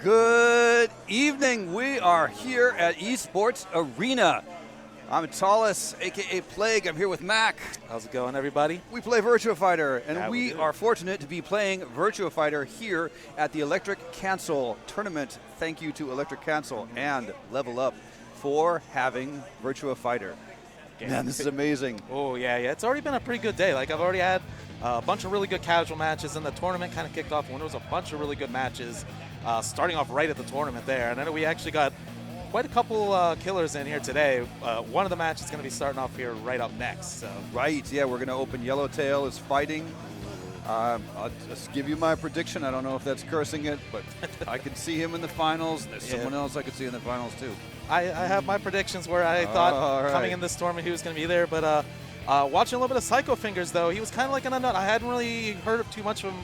Good evening. We are here at Esports Arena. I'm Tallis, aka Plague. I'm here with Macc. How's it going, everybody? We play Virtua Fighter, and Yeah, we are fortunate to be playing Virtua Fighter here at the Electric Cancel tournament. Thank you to Electric Cancel and Level Up for having Virtua Fighter. Man, this is amazing. Oh, yeah. It's already been a pretty good day. Like, I've already had a bunch of really good casual matches, and the tournament kind of kicked off when there was a bunch of really good matches starting off right at the tournament there. And I know we actually got quite a couple killers in here today. One of the matches is going to be starting off here right up next. So. Right, yeah, we're going to open. Yellowtail is fighting. I'll just give you my prediction. I don't know if that's cursing it, but I can see him in the finals. There's someone else I could see in the finals, too. I have my predictions where I thought coming in this tournament he was going to be there, but watching a little bit of Psycho Fingers, though, he was kind of like an unknown. I hadn't really heard too much of him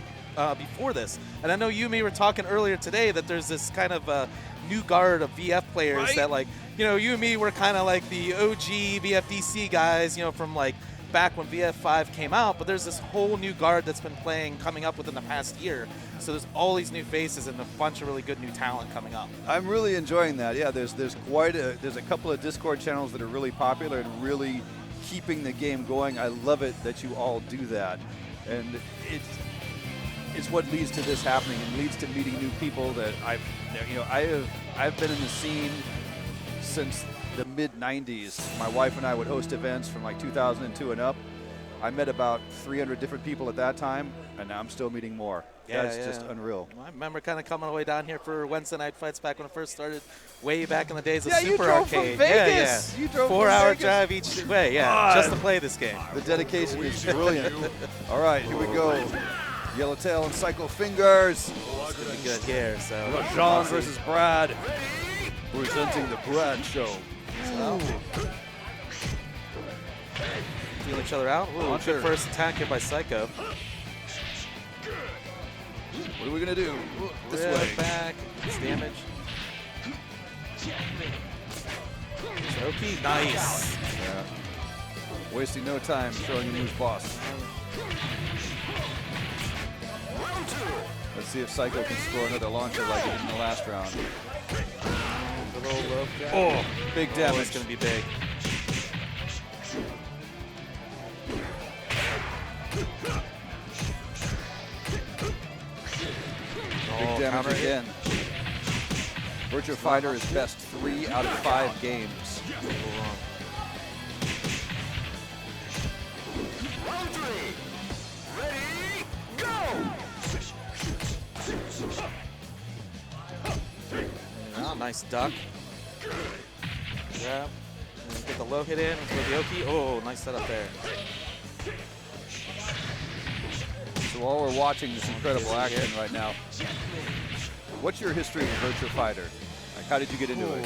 before this. And I know you and me were talking earlier today that there's this kind of new guard of VF players that, like, you know, you and me were kind of like the OG VFDC guys, you know, from like back when VF5 came out, but there's this whole new guard that's been coming up within the past year. So there's all these new faces and a bunch of really good new talent coming up. I'm really enjoying that. Yeah, there's a couple of Discord channels that are really popular and really keeping the game going. I love it that you all do that, and it's what leads to this happening and leads to meeting new people that I've been in the scene since the mid-90s. My wife and I would host events from like 2002 and up. I met about 300 different people at that time, and now I'm still meeting more. That's just unreal. I remember kind of coming away down here for Wednesday night fights back when it first started, way back in the days of Super you drove Arcade. From Vegas. You drove 4-hour drive each way, just to play this game. The dedication is brilliant. All right, here we go. Yellowtail and Psycho Fingers. It's going to be good here. So Rajan versus Brad. Presenting the Brad Show. So, feel each other out. Ooh, good first attack here by Psycho. What are we going to do? This way. Back. It's damage. Yuki, nice. Yeah. Wasting no time showing him who's boss. Let's see if Psycho can score another launcher like he did in the last round. Oh, big damage. It's going to be big. Big damage again. Virtua Fighter is best 3 out of 5 games. Round 3. Ready, go! Oh, nice duck. Yeah. Get the low hit in with Yuki. Oh, nice setup there. So while we're watching this incredible action right now, what's your history with Virtua Fighter? Like, how did you get into it?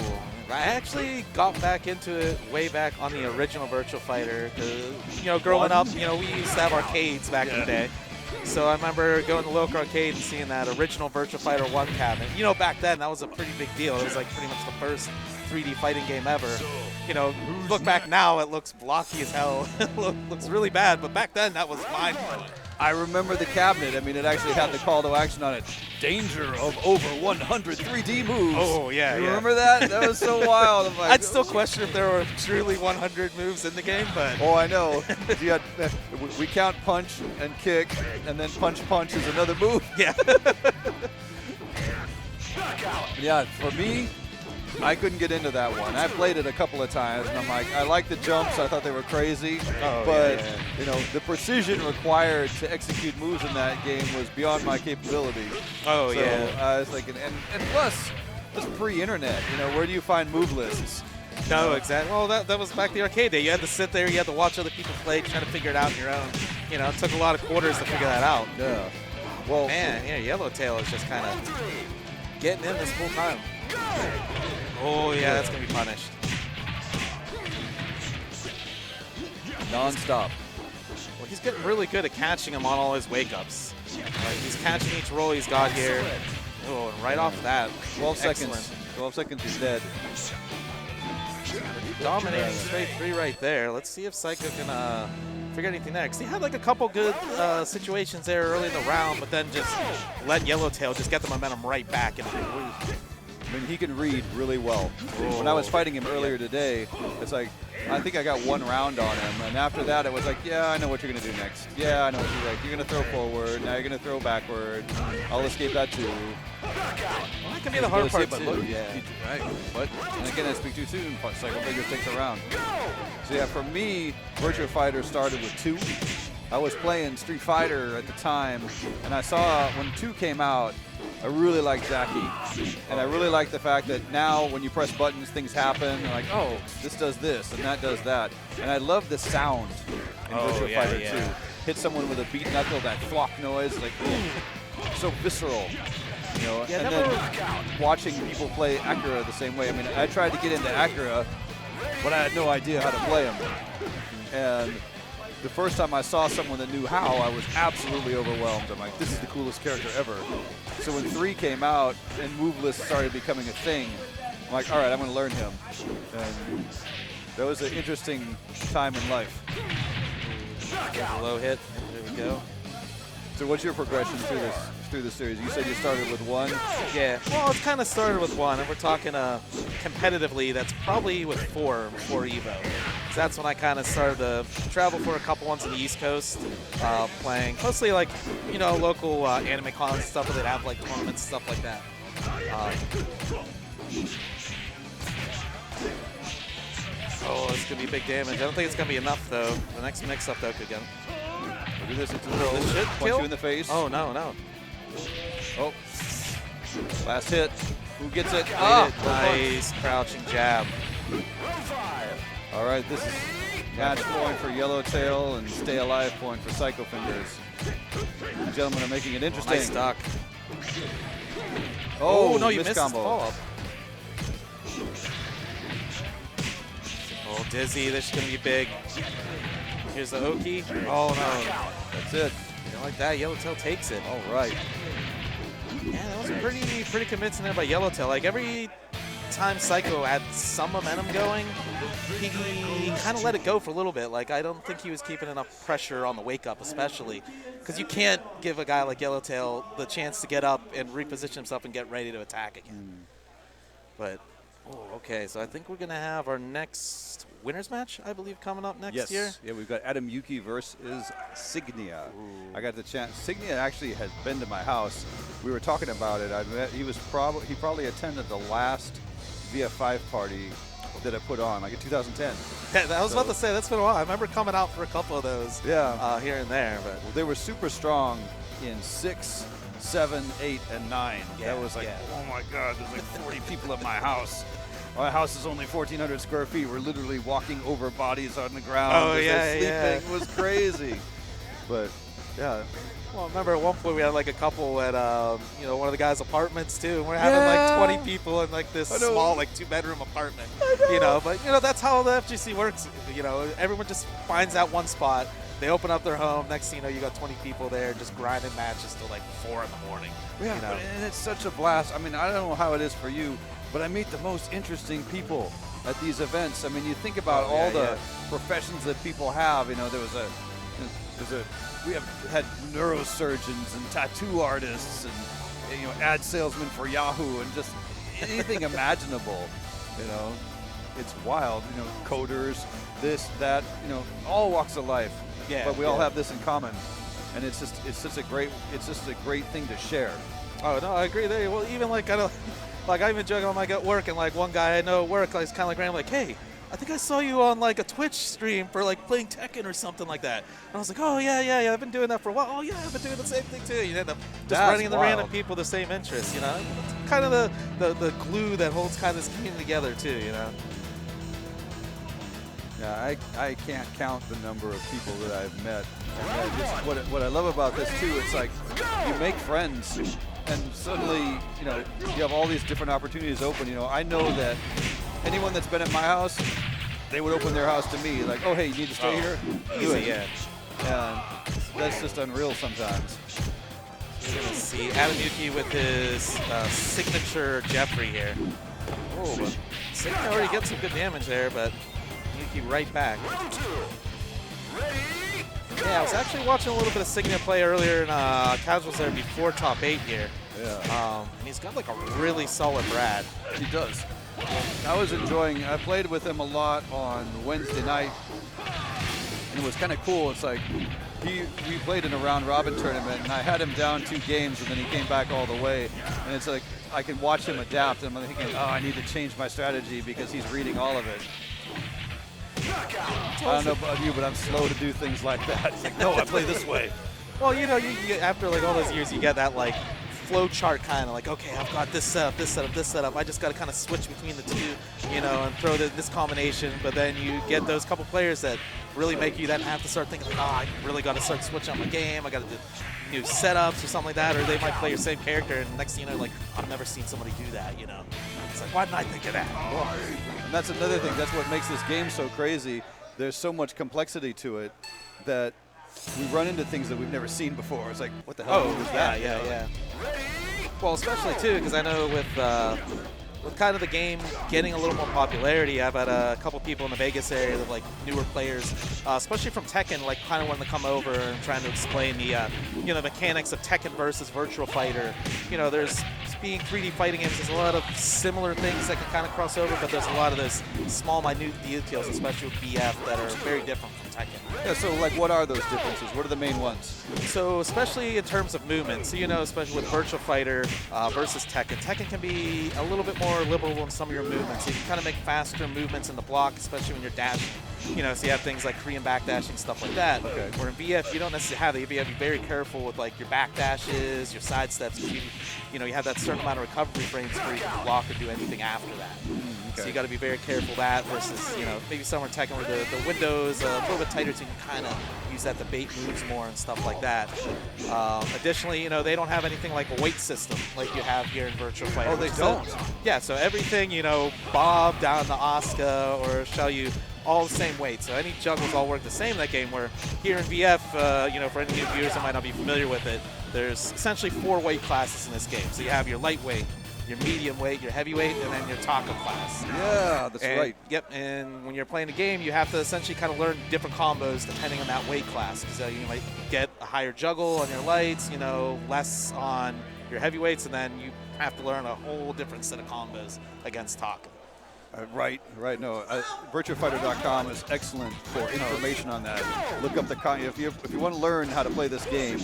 I actually got back into it way back on the original Virtua Fighter. You know, growing up, you know, we used to have arcades back in the day. So I remember going to the local arcade and seeing that original Virtua Fighter 1 cabinet. You know, back then, that was a pretty big deal. It was like pretty much the first 3D fighting game ever. You know, look back now, it looks blocky as hell. It looks really bad, but back then, that was mind-blowing. I remember the cabinet. I mean, it actually had the call to action on it. Danger of over 100 3D moves. Oh, yeah, you remember that? That was so wild. I'm like, I'd still question if there were truly 100 moves in the game, but... Oh, I know. We count punch and kick, and then punch is another move. Yeah. Yeah, for me, I couldn't get into that one. I played it a couple of times, and I'm like, I like the jumps. I thought they were crazy. But, you know, the precision required to execute moves in that game was beyond my capability. Oh, so I was thinking, and plus, it's pre-internet. You know, where do you find move lists? No, exactly. Well, that was back the arcade day. You had to sit there, you had to watch other people play, trying to figure it out on your own. You know, it took a lot of quarters to figure that out. Yeah. Well, man, yeah, Yellowtail is just kind of getting in this whole time. Oh, yeah, that's going to be punished. Non-stop. Well, he's getting really good at catching him on all his wake-ups. Like, he's catching each roll he's got here. Oh, and right off that, 12 seconds. 12 seconds, he's dead. Dominating straight 3 right there. Let's see if Psycho can figure anything there. Because he had like a couple good situations there early in the round, but then just let Yellowtail just get the momentum right back. And I mean, he can read really well. When I was fighting him earlier today, it's like, I think I got 1 round on him, and after that it was like, yeah, I know what you're going to do next. Yeah, I know what you're like. You're going to throw forward, now you're going to throw backward. I'll escape that too. Well, that can be the hard part but too. look, right. But, and again, I speak too soon, Cycle Fingers takes a round. So yeah, for me, Virtua Fighter started with 2. I was playing Street Fighter at the time, and I saw when 2 came out, I really liked Jackie. And I really like the fact that now when you press buttons, things happen. You're like, oh, this does this and that does that. And I love the sound in Virtua Fighter 2. Hit someone with a beat knuckle, that flock noise, like, so visceral. You know, and then watching people play Acura the same way. I mean, I tried to get into Acura, but I had no idea how to play them. And the first time I saw someone that knew how, I was absolutely overwhelmed. I'm like, this is the coolest character ever. So when 3 came out and move lists started becoming a thing, I'm like, all right, I'm going to learn him. And that was an interesting time in life. There's a low hit. There we go. So what's your progression through the series? You said you started with 1. Yeah. Well, it's kind of started with 1, and we're talking competitively. That's probably with 4 Evo. So that's when I kind of started to travel for a couple ones on the East Coast, playing mostly like, you know, local anime cons stuff that have like tournaments, stuff like that. Oh, it's gonna be big damage. I don't think it's gonna be enough though. The next mix-up though could get him. Look at this. It's a little punch you in the face. Oh no, no. Oh, last hit. Who gets it? Nice crouching jab. All right, this is match point for Yellowtail and stay alive point for Psycho Fingers. The gentlemen are making it interesting. Nice stock. Oh, no, you missed combo. his follow-up. Oh, dizzy. This is going to be big. Here's the Oki. Oh, no. That's it. You don't like that? Yellowtail takes it. All right. Yeah, that was pretty convincing there by Yellowtail. Like, every time Psycho had some momentum going, he kind of let it go for a little bit. Like, I don't think he was keeping enough pressure on the wake-up, especially. Because you can't give a guy like Yellowtail the chance to get up and reposition himself and get ready to attack again. But, okay, so I think we're going to have our next winners match, I believe, coming up next year. Yeah, we've got Adam Yuki versus Signia. I got the chance. Signia actually has been to my house. We were talking about it. He probably attended the last VF5 party that I put on, like in 2010. Yeah, I was about to say, that's been a while. I remember coming out for a couple of those here and there. But they were super strong in 6, 7, 8, and 9. Yeah, that was like, oh my God, there's like 40 people at my house. My house is only 1,400 square feet. We're literally walking over bodies on the ground. Oh, yeah, sleeping. yeah. It was crazy. But, yeah. Well, I remember at one point we had like a couple at one of the guys' apartments too, and we're having like 20 people in like this small like 2-bedroom apartment. But that's how the FGC works. Everyone just finds that one spot. They open up their home. Next thing you know, you got 20 people there just grinding matches till like 4 in the morning. Yeah, and it's such a blast. I mean, I don't know how it is for you, but I meet the most interesting people at these events. I mean, you think about all the professions that people have. We have had neurosurgeons and tattoo artists and ad salesmen for Yahoo and just anything imaginable. It's wild. Coders, this, that. All walks of life. Yeah. But we all have this in common, and it's just a great thing to share. Oh no, I agree there. Well, even like I even joke on like at work, and like one guy I know at work, like, is kind of like random, like, hey, I think I saw you on like a Twitch stream for like playing Tekken or something like that. And I was like, oh yeah, I've been doing that for a while. Oh yeah, I've been doing the same thing too. You end up just running into random people the same interests. It's kind of the glue that holds kind of this community together too. Yeah, I can't count the number of people that I've met. And what I love about this too, it's like you make friends, and suddenly you have all these different opportunities open. I know that anyone that's been at my house, they would open their house to me, like, oh hey, you need to stay here? Easy, yeah. And that's just unreal sometimes. You're gonna see Adam Yuki with his signature Jeffrey here. Oh, but Signia already gets some good damage there, but Yuki right back. Round 2. Ready, Yeah, I was actually watching a little bit of Signia play earlier in casuals there before top 8 here. Yeah. And he's got like a really solid Brad. He does. I was enjoying, I played with him a lot on Wednesday night, and it was kind of cool. It's like, we played in a round robin tournament, and I had him down 2 games, and then he came back all the way. And it's like, I can watch him adapt, and I'm thinking, oh, I need to change my strategy because he's reading all of it. I don't know about you, but I'm slow to do things like that. It's like, no, I play this way. Well, you know, you after like all those years, you get that like flow chart kind of like, okay, I've got this setup, this setup, this setup. I just got to kind of switch between the two, you know, and throw this combination. But then you get those couple players that really make you then have to start thinking, like, oh, I really got to start switching on my game. I got to do new setups or something like that. Or they might play your same character, and next thing you know, like, I've never seen somebody do that, you know. It's like, why didn't I think of that? And that's another thing. That's what makes this game so crazy. There's so much complexity to it that we run into things that we've never seen before. It's like, what the hell is that? Yeah. Well, especially too, because I know with kind of the game getting a little more popularity, I've had a couple people in the Vegas area that like newer players, especially from Tekken, like kind of wanting to come over and trying to explain the you know, mechanics of Tekken versus Virtua Fighter. You know, there's being 3D fighting games, there's a lot of similar things that can kind of cross over, but there's a lot of those small, minute details, especially with BF, that are very different from Tekken. Yeah, so like what are those differences? What are the main ones? So especially in terms of movement, so you know, especially with Virtua Fighter versus Tekken, Tekken can be a little bit more liberal in some of your movements. So you can kind of make faster movements in the block, especially when you're dashing. You know, so you have things like Korean backdashing, stuff like that. Okay. Where in VF, you don't necessarily have that. You have to be very careful with like your backdashes, your side steps. You know, you have that certain amount of recovery frames before you can block or do anything after that. Okay. So you got to be very careful of that versus, you know, maybe somewhere in Tekken where the window's a little bit tighter, so you can kind of use that to bait moves more and stuff like that. Additionally, you know, they don't have anything like a weight system like you have here in Virtua Fighter. Oh, they don't? Yeah, so everything, you know, Bob down to Asuka or Xiaoyu, all the same weight. So any juggles all work the same in that game, where here in VF, you know, for any new viewers that might not be familiar with it, there's essentially 4 weight classes in this game. So you have your lightweight, your medium weight, your heavyweight, and then your Taka class. Yeah, that's right. Yep, and when you're playing the game, you have to essentially kind of learn different combos depending on that weight class. So you might get a higher juggle on your lights, you know, less on your heavyweights, and then you have to learn a whole different set of combos against Taka. Right. No, virtuafighter.com is excellent for information on that. Look up the if you want to learn how to play this game,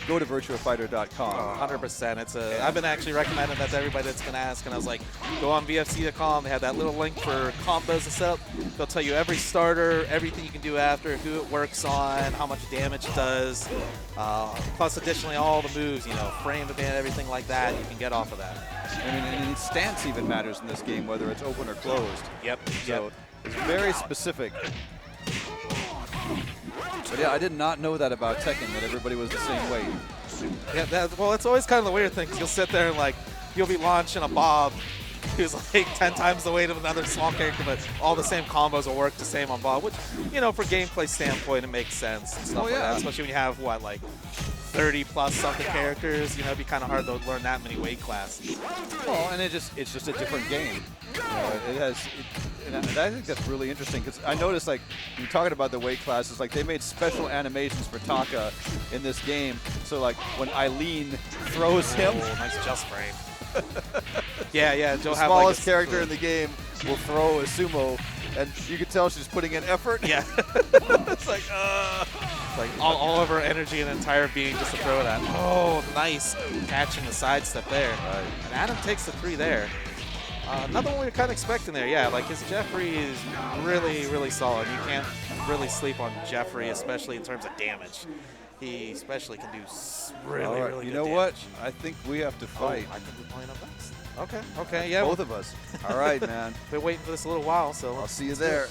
go to virtuafighter.com. 100%. It's I've been actually recommending that to everybody that's been asking. I was like, go on VFC.com. They have that little link for combos and stuff. They'll tell you every starter, everything you can do after, who it works on, how much damage it does. Plus, additionally, all the moves, you know, frame of everything like that, you can get off of that. I mean, and stance even matters in this game, whether it's open or closed. Yep. So it's very specific. But yeah, I did not know that about Tekken, that everybody was the same weight. Yeah, well, it's always kind of the weird thing, because you'll sit there and, like, you'll be launching a Bob who's like 10 times the weight of another small character, but all the same combos will work the same on Bob, which, you know, for gameplay standpoint, it makes sense and stuff like that, especially when you have, what, like 30+ something characters, you know, it'd be kind of hard to learn that many weight classes. Well, and it's just a different game. You know, and I think that's really interesting, because I noticed, like, you're talking about the weight classes, like they made special animations for Taka in this game. So like when Eileen throws him, nice just frame. yeah. The smallest character in the game will throw a sumo, and you can tell she's putting in effort. Yeah. It's like, all of her energy and entire being just to throw that. Oh, nice catching the sidestep there. Right. And Adam takes the 3 there. Another one we were kind of expecting there. Yeah, like his Jeffrey is really, really solid. You can't really sleep on Jeffrey, especially in terms of damage. He especially can do really good damage. You know what? I think we have to fight. I think we're playing up next. Okay, yeah. Both of us. All right, man. Been waiting for this a little while, so I'll see you there.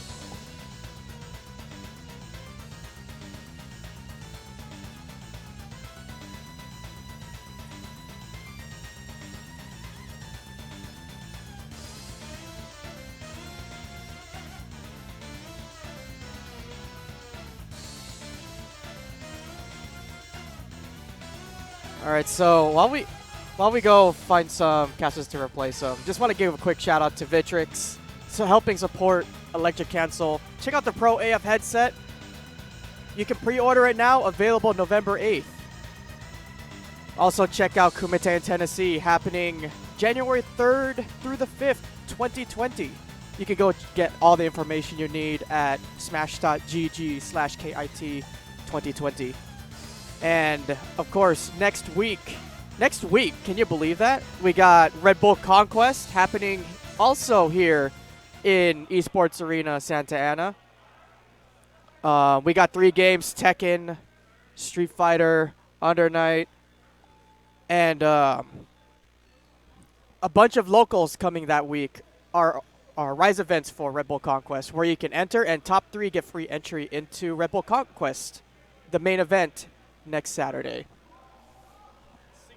All right, so while we go find some casters to replace them, just want to give a quick shout out to Victrix, so helping support Electric Cancel. Check out the Pro AF headset. You can pre-order it now, available November 8th. Also, check out Kumite in Tennessee, happening January 3rd through the 5th, 2020. You can go get all the information you need at smash.gg/KIT 2020. And, of course, next week, can you believe that? We got Red Bull Conquest happening also here in Esports Arena Santa Ana. We got 3 games, Tekken, Street Fighter, Under Night, and a bunch of locals coming that week are Rise events for Red Bull Conquest, where you can enter, and top 3 get free entry into Red Bull Conquest, the main event next Saturday.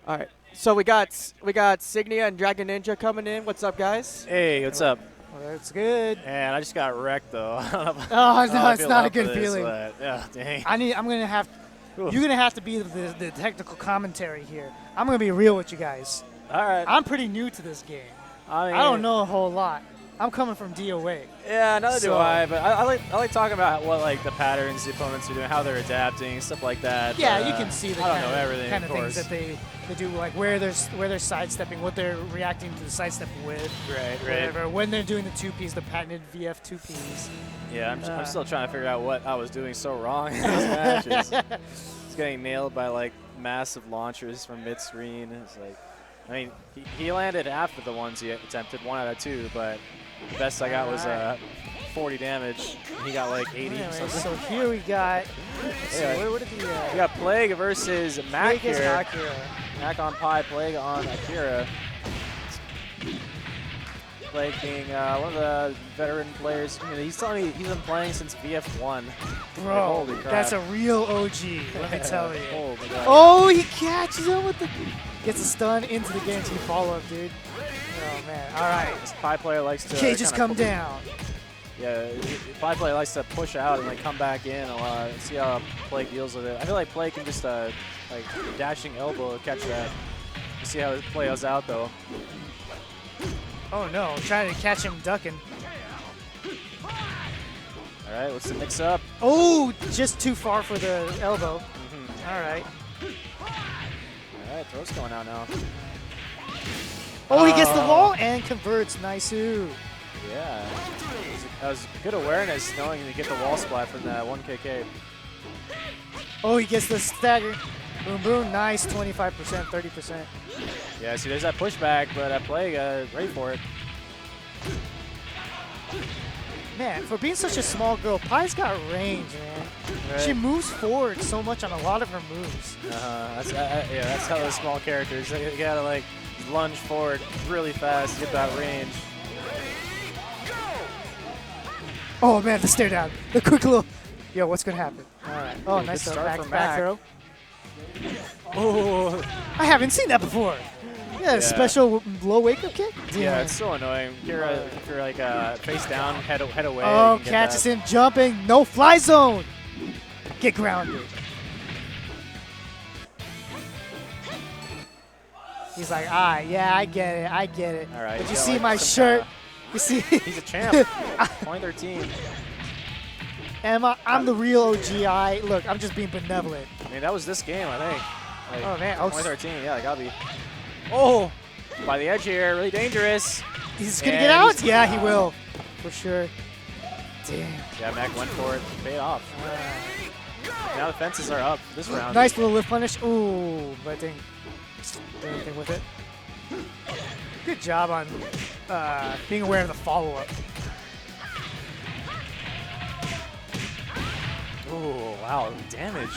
All right, so we got Signia and Dragon Ninja coming in. What's up, guys? Hey, what's up? Well, that's good. Man, I just got wrecked though. Oh no, it's not a good feeling. Yeah, dang. I'm gonna have. You're gonna have to be the technical commentary here. I'm gonna be real with you guys. All right. I'm pretty new to this game. I don't know a whole lot. I'm coming from DOA. Yeah, neither do I. But I like talking about what like the patterns the opponents are doing, how they're adapting, stuff like that. Yeah, but, you can see the I don't know everything, kind of of things course. that they do, like where they're sidestepping, what they're reacting to the sidestep with. Right. Whatever. When they're doing the 2Ps, the patented VF 2Ps. Yeah, I'm still trying to figure out what I was doing so wrong in those matches. It's getting nailed by like massive launchers from mid-screen. It's like, I mean, he landed half of the ones he attempted, 1 out of 2, but the best I got was 40 damage. He got like 80 or something. So here we got. What did we got Plague versus Macc Plague is here. Akira. Macc on Pi, Plague on Akira. Plague being one of the veteran players. You know, he's telling me he's been playing since VF1. Bro, holy crap. that's a real OG, let me tell you. Oh, my God. Oh, he catches him with the... Gets a stun into the guaranteed follow-up, dude. Oh, man. All right. This Pi player likes to... Cages come down. Yeah, Pi player likes to push out and like come back in a lot. See how Plague deals with it. I feel like Plague can just like dashing elbow catch that. See how it plays out though. Oh no, trying to catch him ducking. All right, what's the mix up? Oh, just too far for the elbow. All right. All right, throat's going out now. Oh, he gets the wall and converts. Nice-oo. Yeah. That was good awareness knowing to get the wall splat from that 1KK. Oh, he gets the stagger. Boom, boom. Nice. 25%, 30%. Yeah, see, there's that pushback, but that Plague, ready for it. Man, for being such a small girl, Pi's got range, man. Right. She moves forward so much on a lot of her moves. Yeah, that's how those small characters, they gotta like lunge forward really fast to get that range. Oh man, the stare down. The quick little. Yo, what's gonna happen? All right. Oh, Good nice start from back Macc. throw. Oh, I haven't seen that before. Yeah, special low wake up kick. Damn. Yeah, it's so annoying. If you're like face down, head away. Oh, you can get catches that. him jumping. No fly zone. Get grounded. He's like, yeah, I get it. All right. But you got, see like, my some shirt. You see. He's a champ. 2013. Emma, I'm the real OG. Look, I'm just being benevolent. I mean, that was this game, I think. Like, Oh, man. 2013, yeah, it gotta be. Oh! By the edge here, really dangerous. He's going to And get out? he's- Yeah, he will. For sure. Damn. Yeah, Macc went for it. Paid off. Now the fences are up this round. Nice little lift punish. Ooh, but I didn't do anything with it. Good job on being aware of the follow-up. Ooh, wow, damage.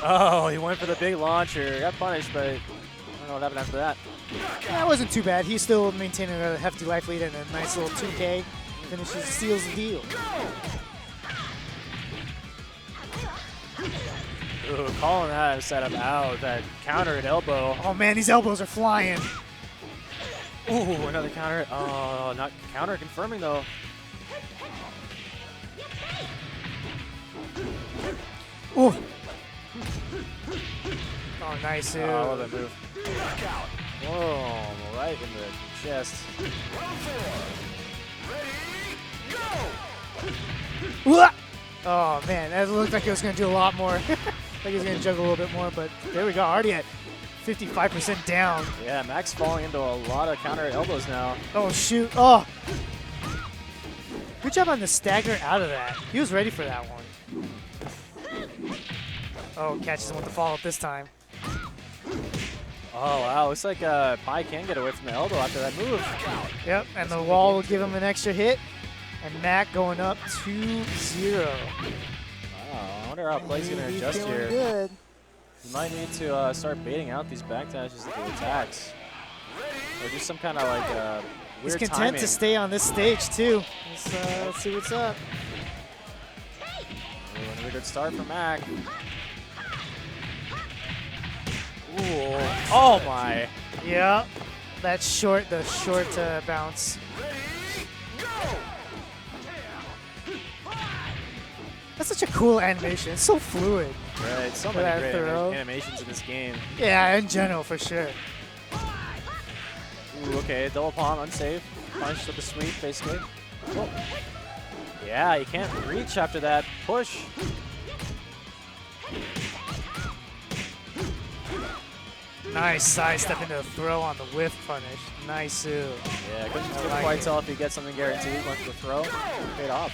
Oh, he went for the big launcher. Got punished, but I don't know what happened after that. That wasn't too bad. He's still maintaining a hefty life lead and a nice little 2K. Finishes, seals the deal. Ooh, calling that setup out. That counter at elbow. Oh man, these elbows are flying. Ooh, another counter. Oh, not counter confirming though. Ooh. Oh, nice. Oh, I love that move. Whoa, right in the chest. Oh man, that looked like it was going to do a lot more. Like he was going to juggle a little bit more, but there we go. Already at 55% down. Yeah, Macc's falling into a lot of counter elbows now. Oh shoot! Oh, good job on the stagger out of that. He was ready for that one. Oh, catches him with the follow-up this time. Oh, wow. Looks like Pi can get away from the elbow after that move. Yep, and the wall will give him an extra hit. And Macc going up 2-0. Wow, I wonder how Play's going to adjust here. Good. You might need to start baiting out these back dashes with the attacks. Or do some kind of like He's weird content timing. to stay on this stage too. Let's see what's up. Ooh, another good start for Macc. Ooh, oh my. Yep, that's short. The short bounce. That's such a cool animation. It's so fluid. Right, so For that many great throw. animations in this game. Yeah, in general, for sure. Ooh, okay, double palm, unsafe. Punch with the sweep, basically. Oh. Yeah, you can't reach after that push. Nice sidestep into the throw on the whiff punish. Nice. Yeah, couldn't like quite it. tell if you get something guaranteed once the throw paid off.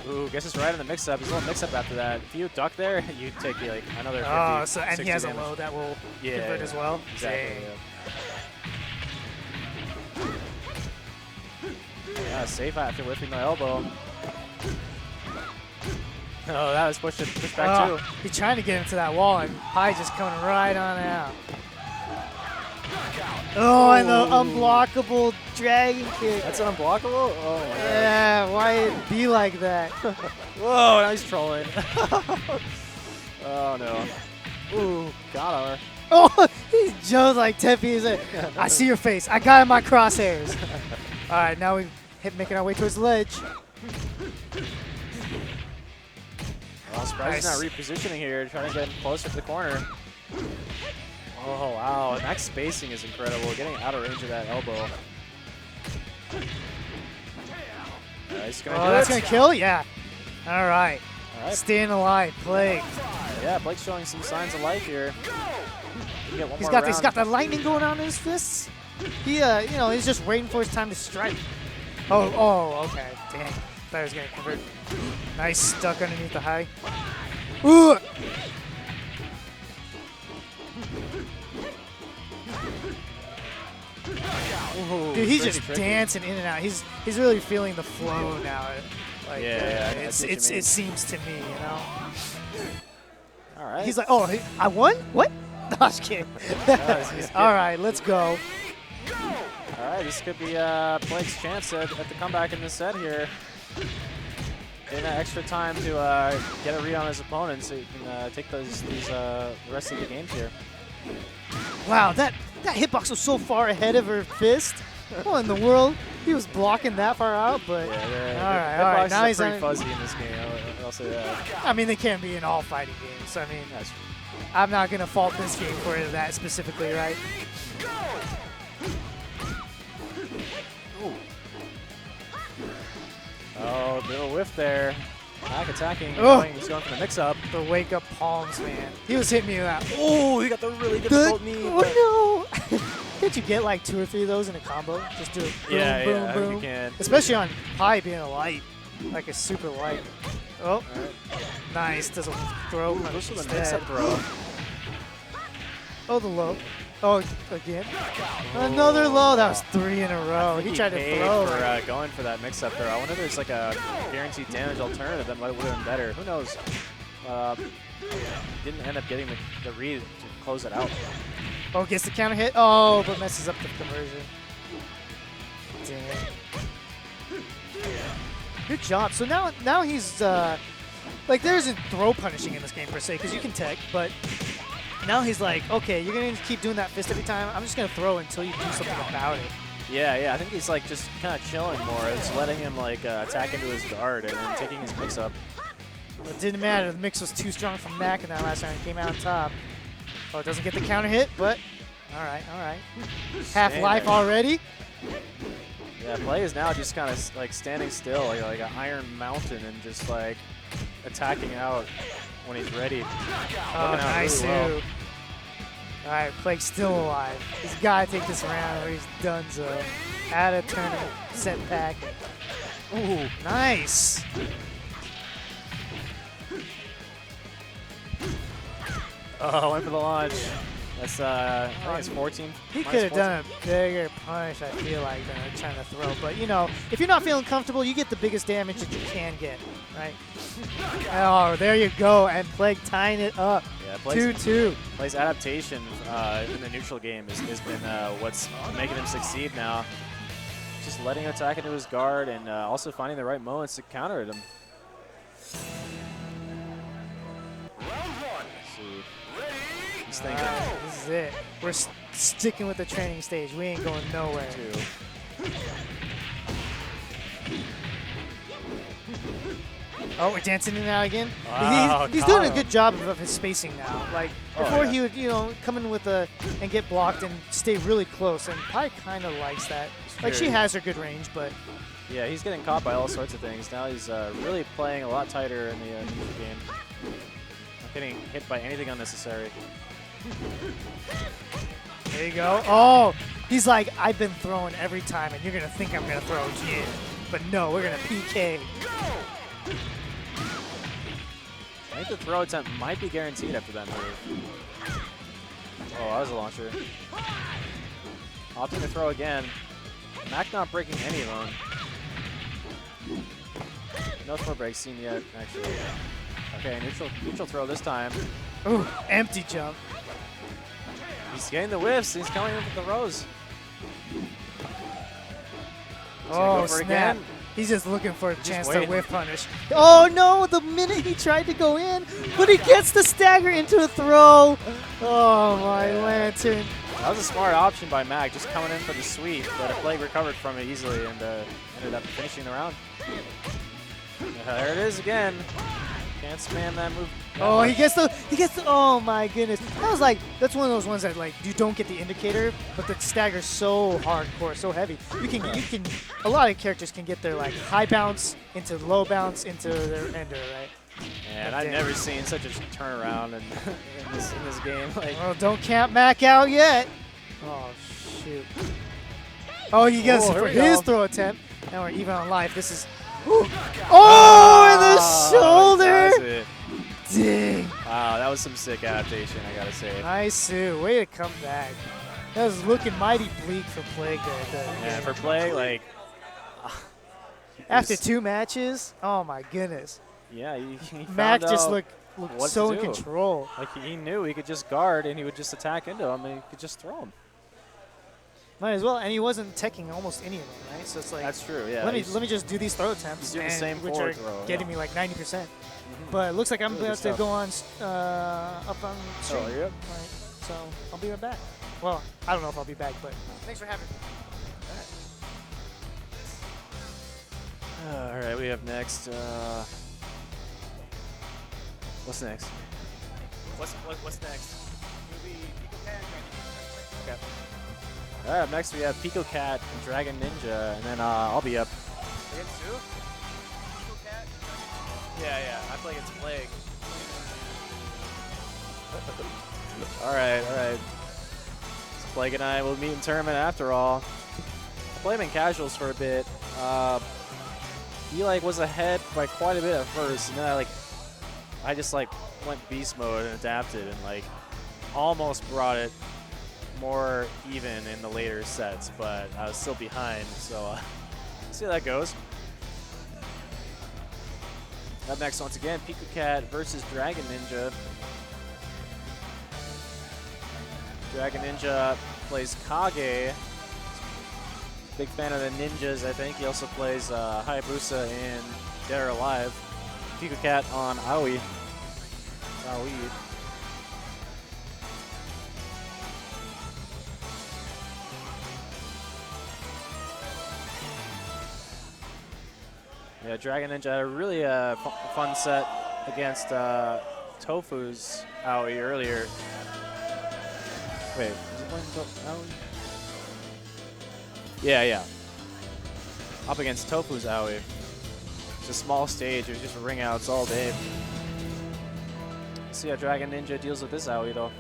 Ooh, guess it's right in the mix-up. He's a little mix-up after that. If you duck there, you take like another 50, Oh, so and 60 he has damage. a low that will Yeah, convert yeah, as well. Exactly. Dang. Yeah, safe after whipping the elbow. Oh, that was pushed back too. He's trying to get into that wall, and Pi just coming right on out. Oh, and the unblockable dragon kick. That's an unblockable? Oh my god. Yeah, why it be like that? Whoa, now he's trolling. Oh no. Ooh, got her. Oh, he's Joe's like 10 feet. Like, I see your face. I got in my crosshairs. All right, now we're making our way towards the ledge. Well, surprised he's not repositioning here, trying to get him closer to the corner. Oh, wow. Macc's spacing is incredible, getting out of range of that elbow. He's gonna do That's it. going to kill? Yeah. All right. All right. Staying alive, Plague. Yeah, Blake's showing some signs of life here. He get one He's more got round. the lightning going on in his fists. He, he's just waiting for his time to strike. Oh, okay. Dang. Thought he was going to convert. Nice stuck underneath the high. Ooh. Ooh, Dude, he's tricky, just tricky. dancing in and out. He's really feeling the flow now. Like, Yeah, I see what you mean. it seems to me, you know. All right. He's like, oh, I won? What? No, I was kidding. All right, let's go. All right, this could be Blake's chance at the comeback in this set here. Getting that extra time to get a read on his opponent so he can take the rest of the games here. Wow, that hitbox was so far ahead of her fist. What in the world? He was blocking that far out, but Yeah, all right. Now Now he's pretty on. fuzzy in this game. I'll say that. I mean, they can't be in all fighting games. So I mean, That's I'm not gonna fault this game for that specifically, right? Oh, little whiff there. Macc attacking. Oh. He's going for the mix-up. The wake up palms, man. He was hitting me with that. Oh, he got the really difficult knee. Oh no! Can't you get like 2 or 3 of those in a combo? Just do it. Boom, Yeah, boom, yeah, I think boom. you can. Especially on Pi being a light, like a super light. Oh, All right. nice. Does a throw. Goes for the instead. mix-up throw. Oh, the low. Oh, again. Another low. That was 3 in a row. He tried to paid throw. for going for that mix-up throw. I wonder if there's like a guaranteed damage alternative that might would have been better. Who knows? Didn't end up getting the read to close it out. Oh, gets the counter hit. Oh, but messes up the conversion. Damn. Good job. So now he's like there isn't throw punishing in this game per se because you can tech, but now he's like, okay, you're gonna keep doing that fist every time. I'm just gonna throw until you do something about it. Yeah, I think he's like just kind of chilling more. It's letting him like attack into his guard and then taking his mix-up. It didn't matter. The mix was too strong from Macc in that last round. He came out on top. Oh, it doesn't get the counter hit, but all right. Half life already. Yeah, Play is now just kind of like standing still, like an iron mountain, and just like attacking out when he's ready. Oh, nice really well. move. All right, Plague's still alive. He's got to take this round or he's done so. At a tournament set back. Ooh, nice. Oh, went for the launch. That's I think it's 14. He could have done a bigger punish, I feel like, than trying to throw. But, you know, if you're not feeling comfortable, you get the biggest damage that you can get, right? Oh, there you go. And Plague tying it up. Yeah, 2-2. Play's adaptation in the neutral game has been what's making him succeed now. Just letting him attack into his guard and also finding the right moments to counter at him. He's thinking. This is it. We're sticking with the training stage. We ain't going nowhere. Oh, we're dancing in now again. Wow, he's doing a good job of his spacing now. Like before, he would come in with and get blocked and stay really close. And Pi kind of likes that. Like she has her good range, but yeah, he's getting caught by all sorts of things. Now he's really playing a lot tighter in the game. Not getting hit by anything unnecessary. There you go. Oh, he's like, I've been throwing every time, and you're going to think I'm going to throw again. But no, we're going to PK. I think the throw attempt might be guaranteed after that move. Oh, that was a launcher. Opting to throw again. Macc not breaking any of them. No throw breaks seen yet, actually. Okay, neutral throw this time. Ooh, empty jump. He's getting the whiffs. He's coming in with the rows. Oh, snap. He's just looking for a chance to wait. whiff punish. Oh, no, the minute he tried to go in, but he gets the stagger into a throw. Oh, my lantern. That was a smart option by Macc, just coming in for the sweep, but a Plague recovered from it easily and ended up finishing the round. There it is again. Can't spam that move. Oh, he gets the, oh my goodness. That's one of those ones that like, you don't get the indicator, but the stagger's so hardcore, so heavy. A lot of characters can get their like high bounce into low bounce into their ender, right? And I've never seen such a turnaround in this game. Like, oh, don't camp Macc out yet. Oh, shoot. Oh, he gets it for his throw attempt. Now we're even on life. This is, oh, in the shoulder. Dang. Wow, that was some sick adaptation, I gotta say. Nice, way to come back. That was looking mighty bleak for Plague there. Yeah, for Plague, like... After 2 matches, oh my goodness. Yeah, he Macc found just out looked what so to in do. control. Like, he knew he could just guard, and he would just attack into him, and he could just throw him. Might as well, and he wasn't teching almost any of them, right? So it's like, that's true. Yeah. Let me just do these throw attempts, he's doing the same which forward are throw, getting me like 90%. But it looks like I'm Really about good to go on up on stream. Oh, yep. All right, so I'll be right back. Well, I don't know if I'll be back, but thanks for having me. All right, we have next. What's next? What's next? Okay. All right, up next we have Pico Cat and Dragon Ninja, and then I'll be up. Against who? Pico Cat? Yeah, I play against Plague. All right. So Plague and I will meet in tournament after all. I played him in casuals for a bit. He was ahead by quite a bit at first, and then I just went beast mode and adapted and almost brought it more even in the later sets, but I was still behind, so see how that goes. Up next, once again, Pico Cat versus Dragon Ninja. Dragon Ninja plays Kage. Big fan of the ninjas, I think. He also plays Hayabusa in Dead or Alive. Pico Cat on Aoi. Yeah, Dragon Ninja had a really fun set against Tofu's Aoi earlier. Wait, was it playing Aoi? Yeah. up against Tofu's Aoi. It's a small stage. It was just ring outs all day. Let's see how Dragon Ninja deals with this Aoi, though.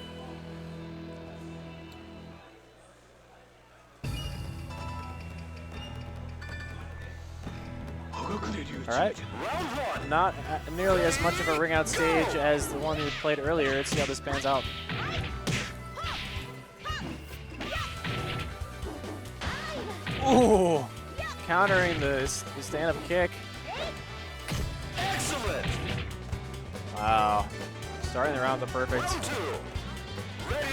All right. Not nearly as much of a ring out stage as the one we played earlier. Let's see how this pans out. Ooh! Countering the stand-up kick. Excellent. Wow. Starting the round with the perfect. Round 2. Ready,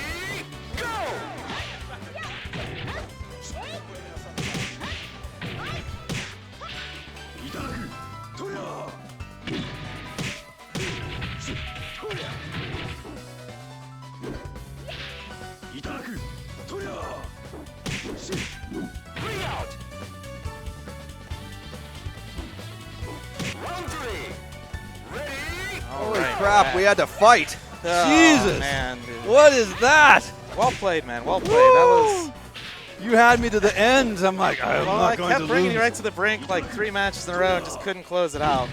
go! Bring out. Round 3. Ready? Holy right, crap, man. we had to fight. Oh, Jesus. man, dude. What is that? Well played, man. Well played. That was. You had me to the end. I'm like, I'm Well, not I going to kept bringing lose. you right to the brink, like 3 matches in a row, and just couldn't close it out.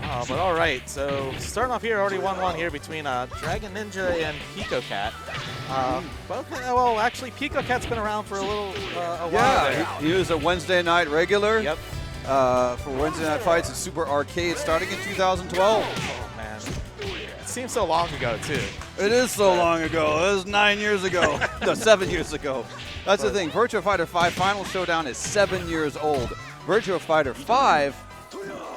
Oh, but all right. So starting off here, already 1-1 here between Dragon Ninja and Pico Cat. Both, well, actually, Pico Cat's been around for a while. Yeah, there. he was a Wednesday night regular. Yep. For Wednesday night fights at Super Arcade starting in 2012. Oh man, it seems so long ago too. It is so long ago. It was 9 years ago. No, 7 years ago. That's the thing. Virtua Fighter 5 Final Showdown is 7 years old. Virtua Fighter 5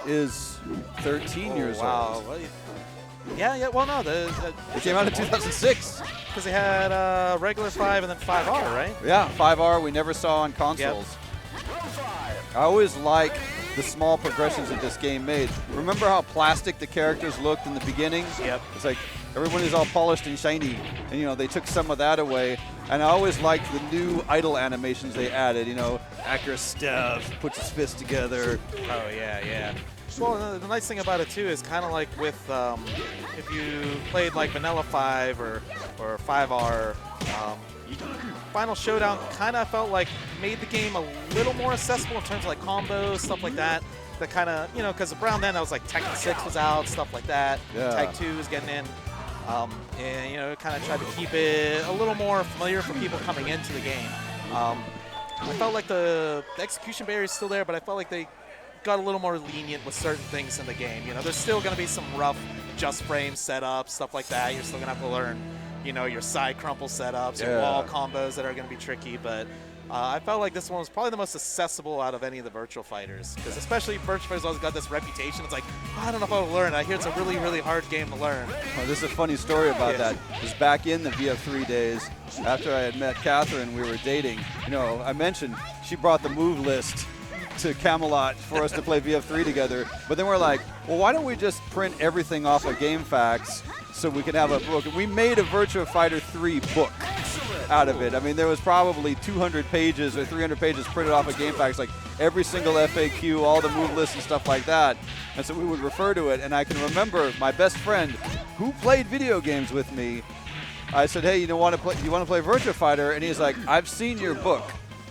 is 13 years wow. old. Well, yeah. Well, no, It came out in 2006. because they had regular 5 and then 5R, right? Yeah, 5R we never saw on consoles. I always like the small progressions that this game made. Remember how plastic the characters looked in the beginning? Yep. It's like everyone is all polished and shiny, and you know they took some of that away. And I always liked the new idle animations they added. You know, Accurate Steps, puts his fist together. Oh yeah. Well, the nice thing about it too is kind of like with if you played like Vanilla 5 or 5R. Final Showdown kind of felt like made the game a little more accessible in terms of like combos, stuff like that. That kind of, you know, because around then I was like Tekken 6 was out, stuff like that. Yeah. Tag 2 was getting in. And, you know, kind of tried to keep it a little more familiar for people coming into the game. I felt like the execution barrier is still there, but I felt like they got a little more lenient with certain things in the game. You know, there's still going to be some rough just frame setups, stuff like that. You're still going to have to learn, you know, your side crumple setups, your wall combos that are going to be tricky, but I felt like this one was probably the most accessible out of any of the Virtual Fighters, because especially Virtual Fighters always got this reputation. It's like, oh, I don't know if I'll learn. I hear it's a really, really hard game to learn. Oh, this is a funny story about that. It was back in the VF3 days, after I had met Catherine, we were dating. You know, I mentioned she brought the move list to Camelot for us to play VF3 together, but then we're like, well, why don't we just print everything off of GameFAQs so we can have a book? And we made a Virtua Fighter 3 book out of it. I mean, there was probably 200 pages or 300 pages printed off of GameFAQs, like every single FAQ, all the move lists and stuff like that. And so we would refer to it, and I can remember my best friend who played video games with me. I said, hey, you want to play Virtua Fighter? And he's like, I've seen your book.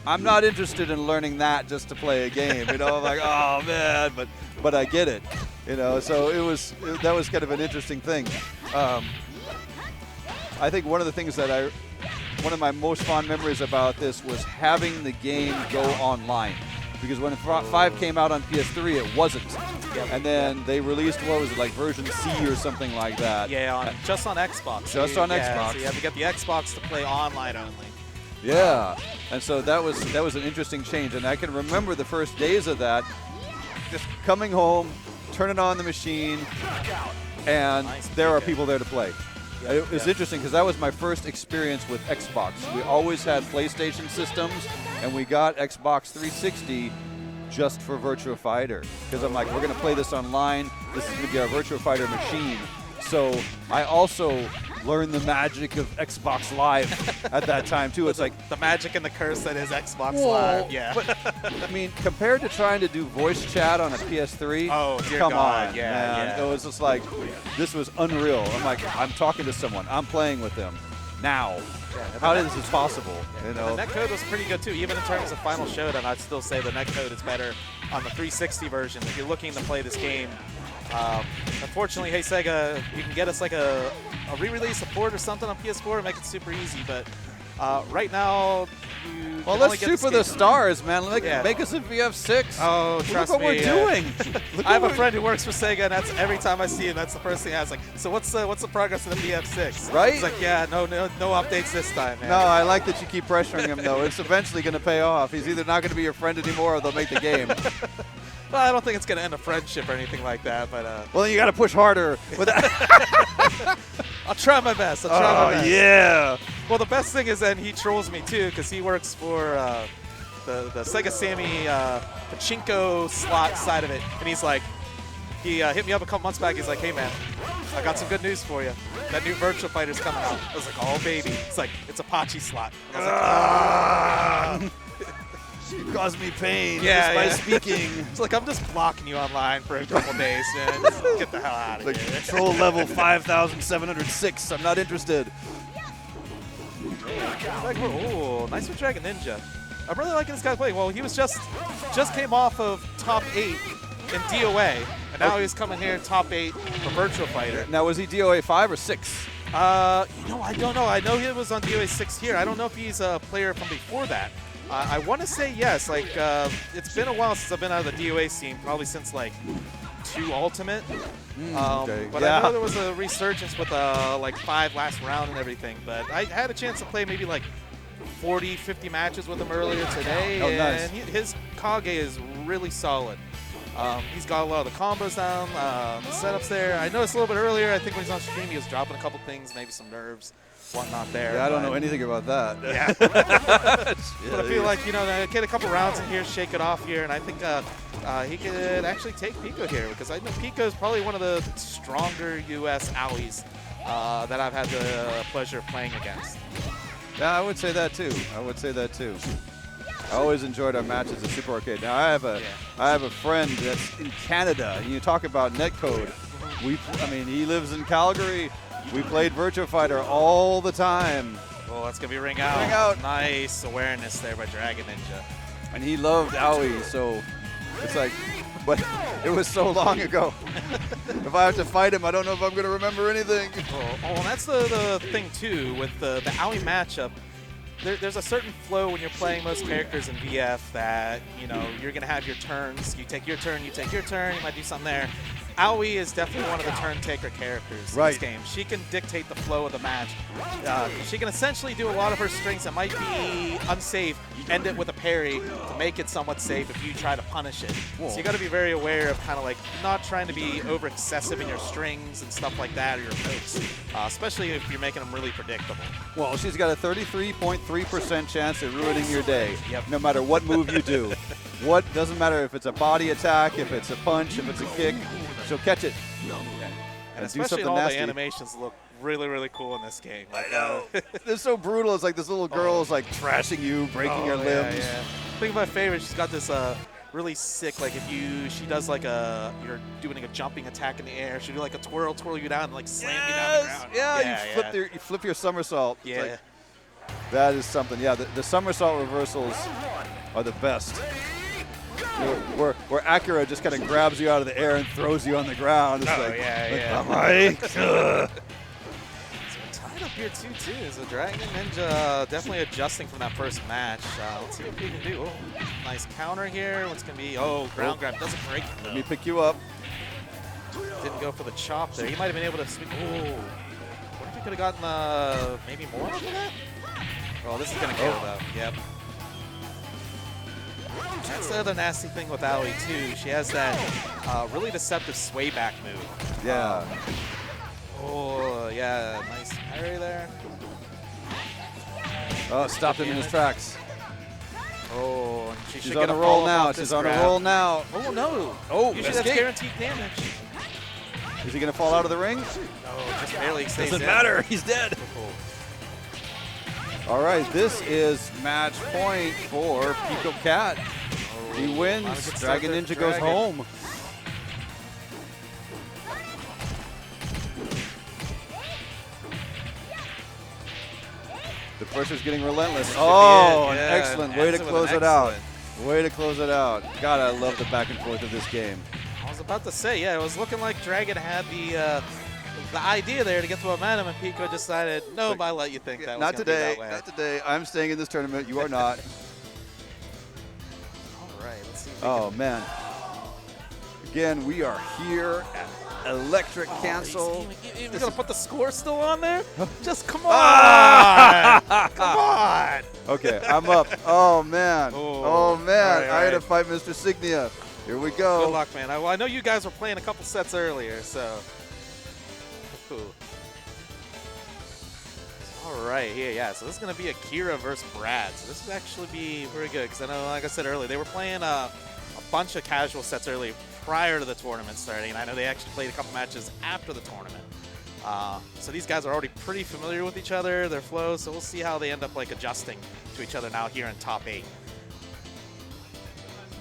I'm not interested in learning that just to play a game. You know, I'm like, oh man, but I get it. You know, so that was kind of an interesting thing. I think one of the things that one of my most fond memories about this was having the game go online. Because when 5 came out on PS3, it wasn't. Yep. And then they released, what was it, like version C or something like that. Yeah, just on Xbox. Just on Xbox. So you have to get the Xbox to play online only. Yeah, and so that was an interesting change, and I can remember the first days of that, just coming home, turning on the machine, and there are people there to play. It was interesting because that was my first experience with Xbox. We always had PlayStation systems, and we got Xbox 360 just for Virtua Fighter, because I'm like, we're going to play this online. This is going to be our Virtua Fighter machine. So I also learned the magic of Xbox Live at that time too. It's like the magic and the curse that is Xbox whoa, Live. Yeah. But, I mean, compared to trying to do voice chat on a PS3, oh, dear come God, on, yeah, man. It was just like, this was unreal. I'm like, I'm talking to someone. I'm playing with them. now. Yeah, How is this possible? You And know, the netcode was pretty good too. Even in terms of Final Showdown, I'd still say the netcode is better on the 360 version. If you're looking to play this game, unfortunately, hey Sega, you can get us like a re-release, a port or something on PS4 and make it super easy. But right now, you well, can let's only get shoot for this the game. stars, man. Yeah. Make us a VF6. Oh, trust Look what me. we're doing. Look I have what a friend who works for Sega, and that's every time I see him, that's the first thing I was like, so what's the progress of the BF6? Right? He's like, yeah, no updates this time, man. No, I like that you keep pressuring him, though. It's eventually going to pay off. He's either not going to be your friend anymore or they'll make the game. Well, I don't think it's going to end a friendship or anything like that, but Well, then you got to push harder. I'll try my best. I'll try my best. Yeah. Well, the best thing is then he trolls me too because he works for the Sega Sammy pachinko slot side of it, and he's like, he hit me up a couple months back. He's like, hey man, I got some good news for you. That new Virtua Fighter's coming out. I was like, oh baby. It's like it's a Pachi slot. And I was like, You caused me pain Yeah, just by yeah. speaking. It's like I'm just blocking you online for a couple days, man. Just get the hell out of Like here. control level 5,706. I'm not interested. Oh, nice with Dragon Ninja. I'm really liking this guy play. Well, he was just came off of top 8 in DOA, and now he's coming here top 8 for Virtua Fighter. Now, was he DOA 5 or 6? I don't know. I know he was on DOA 6 here. I don't know if he's a player from before that. I want to say yes. Like, it's been a while since I've been out of the DOA scene, probably since like 2 Ultimate. Okay. But Yeah. I know there was a resurgence with like 5 last round and everything. But I had a chance to play maybe like 40, 50 matches with him earlier today. Oh, nice. And his Kage is really solid. He's got a lot of the combos down, the setups there. I noticed a little bit earlier, I think when he's on stream, he was dropping a couple things, maybe some nerves, whatnot there. Yeah, I don't but- know anything about that. Yeah. But I feel like, get a couple rounds in here, shake it off here, and I think he could actually take Pico here because I know Pico is probably one of the stronger U.S. owies that I've had the pleasure of playing against. Yeah, I would say that too. I always enjoyed our matches at Super Arcade. Now I have a friend that's in Canada. You talk about netcode. He lives in Calgary. We played Virtua Fighter all the time, Oh, that's gonna be ring out. Ring out. Nice awareness there by Dragon Ninja. and he loved Owie. So it's like, but it was so long ago. If I have to fight him, I don't know if I'm going to remember anything. Oh, and that's the thing too with the Owie matchup. There's a certain flow when you're playing most characters in VF that, you're going to have your turns. You take your turn, you take your turn, you might do something there. Owie is definitely one of the turn taker characters in this game. She can dictate the flow of the match. She can essentially do a lot of her strings that might be unsafe, end it with a parry to make it somewhat safe if you try to punish it. Whoa. So you got to be very aware of kind of like not trying to be over excessive in your strings and stuff like that or your pokes, especially if you're making them really predictable. Well, she's got a 33.3% chance of ruining your day, no matter what move you do. Doesn't matter if it's a body attack, if it's a punch, if it's a kick, she'll catch it. And do especially something all nasty. the animations look really, really cool in this game. Like, They're so brutal. It's like this little girl is like trashing you, breaking your limbs. Yeah. I think my favorite, she's got this really sick, like she does like you're doing a jumping attack in the air, she'll do like a twirl you down and like slam you down the ground. Yeah, you flip your somersault. It's Yeah. like, that is something. Yeah, the somersault reversals are the best. Where Acura just kind of grabs you out of the air and throws you on the ground. It's So tied up here 2-2. So Dragon Ninja definitely adjusting from that first match. Let's see what we can do. Oh, nice counter here. What's going to be? Oh, ground grab. Doesn't break it, though. Let me pick you up. Didn't go for the chop there. He might have been able to sweep. Oh, what if he could have gotten maybe more of that? Oh, this is going to kill, though. Yep. That's the other nasty thing with Owie, too. She has that really deceptive sway back move. Yeah. Oh, yeah. Nice parry there. Oh, stopped him in his tracks. Oh, and She's should on get a a roll follow-up now. off this She's on a grab. roll now. Oh, no. Oh, Usually that's escape. guaranteed damage. Is he going to fall out of the ring? No, just barely stays Doesn't in. matter. He's dead. All right, this is match point for Pico Cat. He wins. Dragon Ninja goes home. The pressure's getting relentless. Should Oh, be it. an Yeah, excellent way to ends it with close an it out. excellent. Way to close it out. God, I love the back and forth of this game. I was about to say, yeah, it was looking like Dragon had the idea there to get the momentum, and Pico decided, nope, I'll let you think that Not was going to be today. that way. Not today. I'm staying in this tournament. You are not. All right, let's see if we Oh, man. Again, we are here at Electric Cancel. You're going to put the score still on there? Just come on. Come on. Okay, I'm up. Oh, man. Oh, man. All right, I had to all fight Mr. Signia. Here we go. Good luck, man. I know you guys were playing a couple sets earlier, so. Ooh. All right, yeah. So this is going to be Akira versus Brad. So this will actually be very good because I know, like I said earlier, they were playing a bunch of casual sets early prior to the tournament starting, and I know they actually played a couple matches after the tournament. So these guys are already pretty familiar with each other, their flows, so we'll see how they end up like adjusting to each other now here in top 8.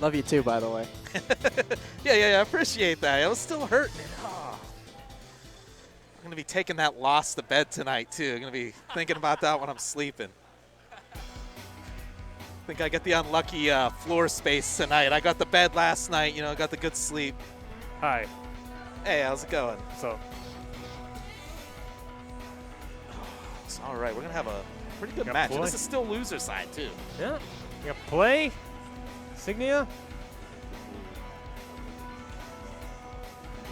Love you too, by the way. Yeah, I appreciate that. I was still hurting it. Oh. I'm going to be taking that loss to bed tonight, too. I'm going to be thinking about that when I'm sleeping. I think I get the unlucky floor space tonight. I got the bed last night, you know, got the good sleep. Hi. Hey, how's it going? So, All right, we're going to have a pretty good Got match. play. This is still loser side, too. yeah. You got play. Signia.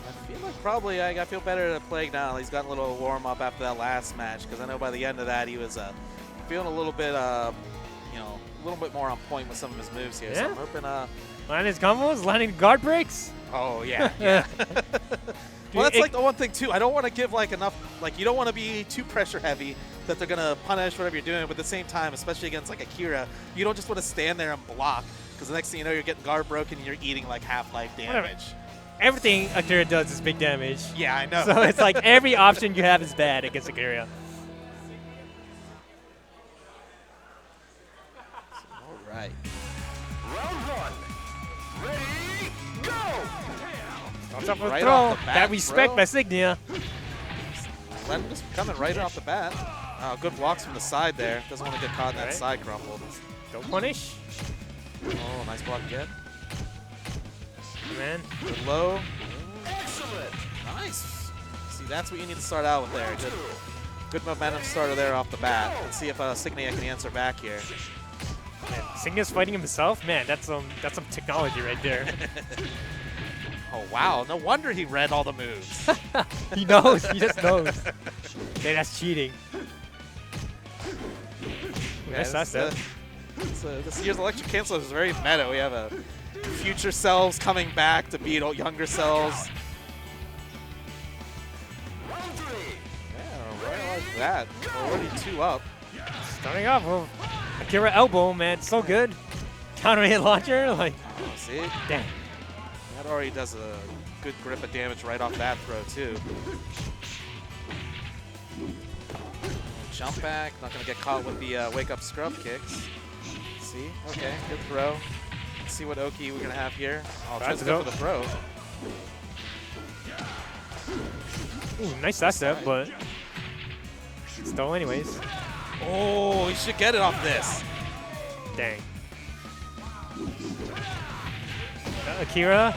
I feel like probably I feel better to play now. He's gotten a little warm up after that last match because I know by the end of that he was feeling a little bit, you know, a little bit more on point with some of his moves here. So Yeah. I'm hoping. Landing his combos, landing guard breaks. Oh yeah. Well, that's like the one thing too. I don't want to give like enough. Like you don't want to be too pressure heavy that they're gonna punish whatever you're doing. But at the same time, especially against like Akira, you don't just want to stand there and block because the next thing you know, you're getting guard broken and you're eating like half-life damage. Everything Akira does is big damage. Yeah, I know. So it's like every option you have is bad against Akira. All right. Round 1. Ready, go! What's up with Right throw? off the bat, That respect bro. by Signia. Len just coming right off the bat. Good blocks from the side there. Doesn't want to get caught in that Right. side crumple. Don't punish. Oh, nice block again. Man. Good low. Excellent! Nice. See, that's what you need to start out with there. Good momentum starter there off the bat. Let's see if Signia can answer back here. Man, Signia's fighting himself. Man, that's some technology right there. Oh, wow. No wonder he read all the moves. He knows. He just knows. Man, that's cheating. Yes, that's it. This year's Electric Cancel is very meta. We have a future selves coming back to beat younger selves. Round 3. Yeah, right like that. Already 2 up. Starting off with Akira elbow, man, so good. Counter hit launcher, like, Oh, see? dang. That already does a good grip of damage right off that throw, too. Jump back. Not going to get caught with the wake-up scrub kicks. See? Okay, good throw. Let's see what Oki we're going to have here. Oh, tries to go for the throw. Ooh, nice that step, but still anyways. Oh, he should get it off this. Dang. Akira,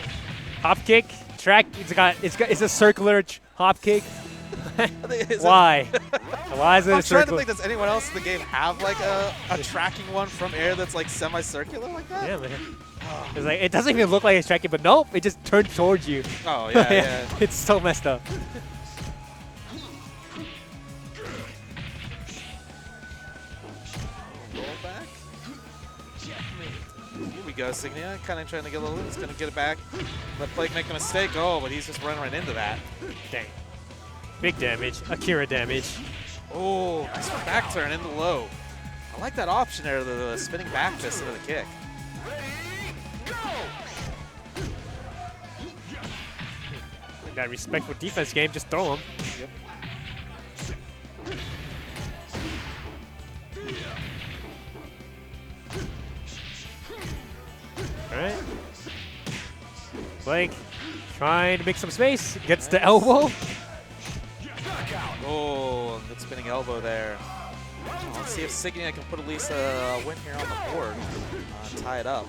hop kick, track. It's a circular hop kick. Is Why? Why is it I'm a trying to circle? think, does anyone else in the game have like a tracking one from air that's like semi-circular like that? Yeah, man. It's like it doesn't even look like it's tracking, but nope, it just turned towards you. Oh, yeah, yeah. It's so messed up. Roll back. Here we go, Signia. Kind of trying to get a little. He's going to get it back. Let Plague make a mistake. Oh, but he's just running right into that. Dang. Big damage. Akira damage. Oh, nice back turn into low. I like that option there, the spinning back fist into the kick. That respectful defense game, just throw him. Yep. All right. Blake trying to make some space. Gets the elbow. Oh, good spinning elbow there. Let's see if Signia can put at least a win here on the board. Tie it up.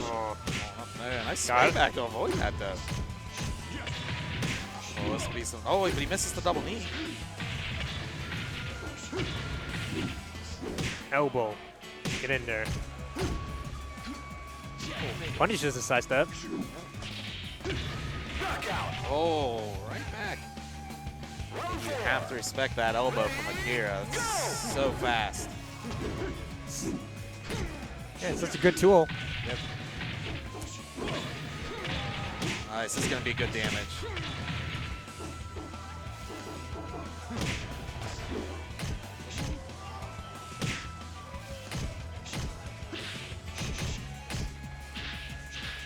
Oh, Man, nice Got it. back to avoid that though. Oh, this will be some. Oh, but he misses the double knee. elbow. Get in there. Punishes the sidestep. Oh, right back. You have to respect that elbow from Akira. It's so fast. Yeah, it's such a good tool. Yep. Nice. This is going to be good damage.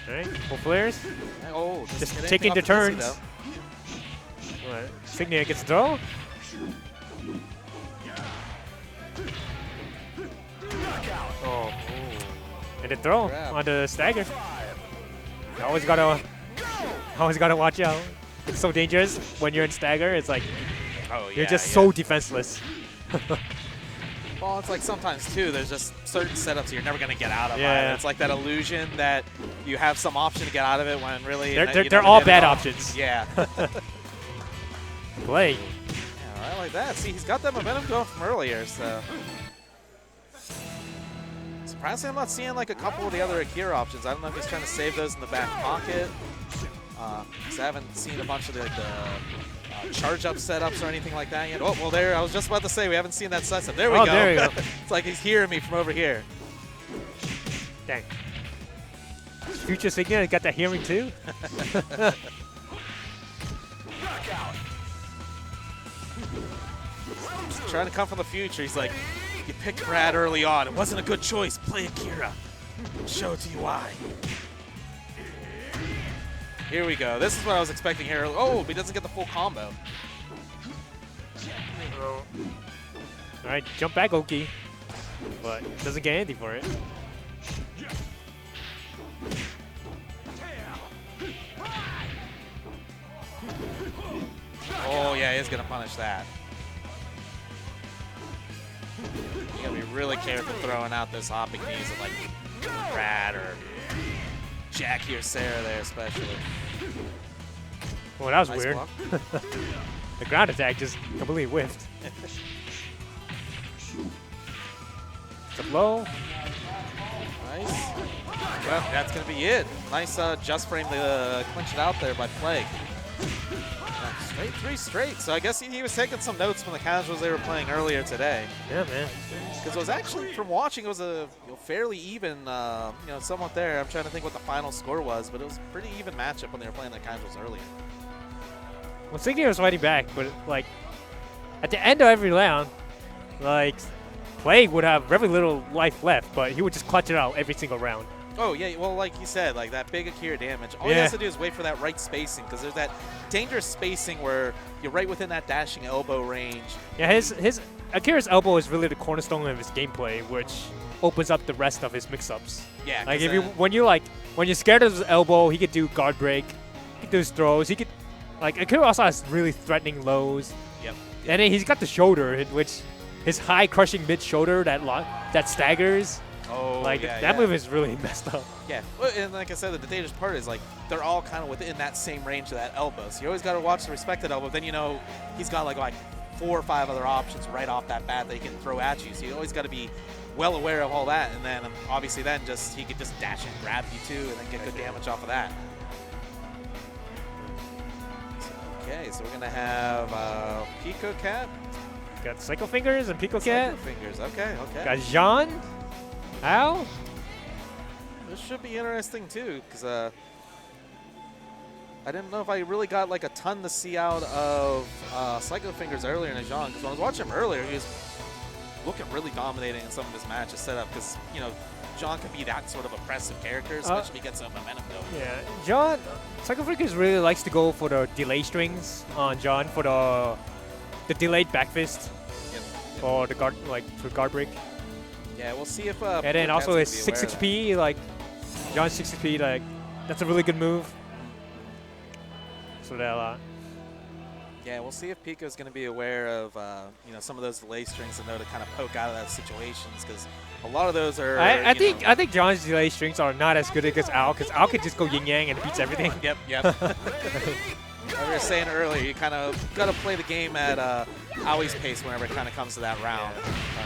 All right, full flares. Oh, Just get taking anything the off the turns. PC, though. Right. Signia gets the throw. Oh. And the throw Grab. on the stagger. You always gotta watch out. It's so dangerous when you're in stagger. It's like Oh, yeah. you're just so defenseless. Well, it's like sometimes, too, there's just certain setups you're never going to get out of. Yeah. Either. It's like that illusion that you have some option to get out of it when really you They're never all did bad at all. options. Yeah. Play. Yeah, right like that. See, he's got that momentum going from earlier, so. Surprisingly, I'm not seeing like a couple of the other Akira options. I don't know if he's trying to save those in the back pocket. Because I haven't seen a bunch of the charge-up setups or anything like that yet. Oh, well, there, I was just about to say, we haven't seen that setup. There we go. There you go. It's like he's hearing me from over here. Dang. Future Signia got that hearing too. He's trying to come from the future. He's like, you picked Brad early on. It wasn't a good choice. Play Akira. I'll show it to you why. Here we go. This is what I was expecting here. Oh, but he doesn't get the full combo. All right, jump back, Oki, but doesn't get anything for it. Oh, yeah, he's going to punish that. You got to be really careful throwing out those hopping knees of like Brad or Jackie or Sarah there especially. Well, that was Nice weird. block. The ground attack just completely whiffed. It's a blow. Nice. Well, that's going to be it. Nice just frame to clinch it out there by Plague. Straight 3 straight. So I guess he was taking some notes from the casuals they were playing earlier today. Yeah, man. Because it was actually, from watching, it was a fairly even, somewhat there. I'm trying to think what the final score was, but it was a pretty even matchup when they were playing the casuals earlier. Well, Signia was fighting back, but like at the end of every round, like Plague would have very little life left, but he would just clutch it out every single round. Oh, yeah, well, like you said, like that big Akira damage, all he has to do is wait for that right spacing, because there's that dangerous spacing where you're right within that dashing elbow range. Yeah, his Akira's elbow is really the cornerstone of his gameplay, which opens up the rest of his mix-ups. Yeah, like if when you're scared of his elbow, he could do guard break, he could do his throws, he could Akira also has really threatening lows. Yep. And then he's got the shoulder, in which his high crushing mid shoulder that staggers. Oh, like yeah, that yeah. move is really messed up. Yeah, well, and like I said, the dangerous part is like they're all kind of within that same range of that elbow. So you always got to watch the respected elbow. Then he's got like 4 or 5 other options right off that bat that he can throw at you. So you always got to be well aware of all that. And then obviously then he could just dash and grab you too, and then get good damage off of that. Okay, so we're gonna have Pico Cat. Got Psycho Fingers and Pico Cat. Psycho Fingers. Okay. Got Jean. How? This should be interesting too, because I didn't know if I really got like a ton to see out of Psycho Fingers earlier in Jean. Because when I was watching him earlier, he was looking really dominating in some of his matches set up. Because Jean can be that sort of oppressive character, especially if he gets some momentum going. Yeah, John. Psycho Fingers really likes to go for the delay strings on John for the delayed back fist or the guard for guard break. Yeah, we'll see if. And then also his 6 HP, John's 6 HP, that's a really good move. for that a lot. Yeah, we'll see if Pico's going to be aware of some of those delay strings and know to kind of poke out of those situations, because a lot of those are. I think John's delay strings are not as good as Al, because Al could just go yin yang and beats everything. Yep. Like we were saying earlier, you kind of got to play the game at Aoi's pace whenever it kind of comes to that round.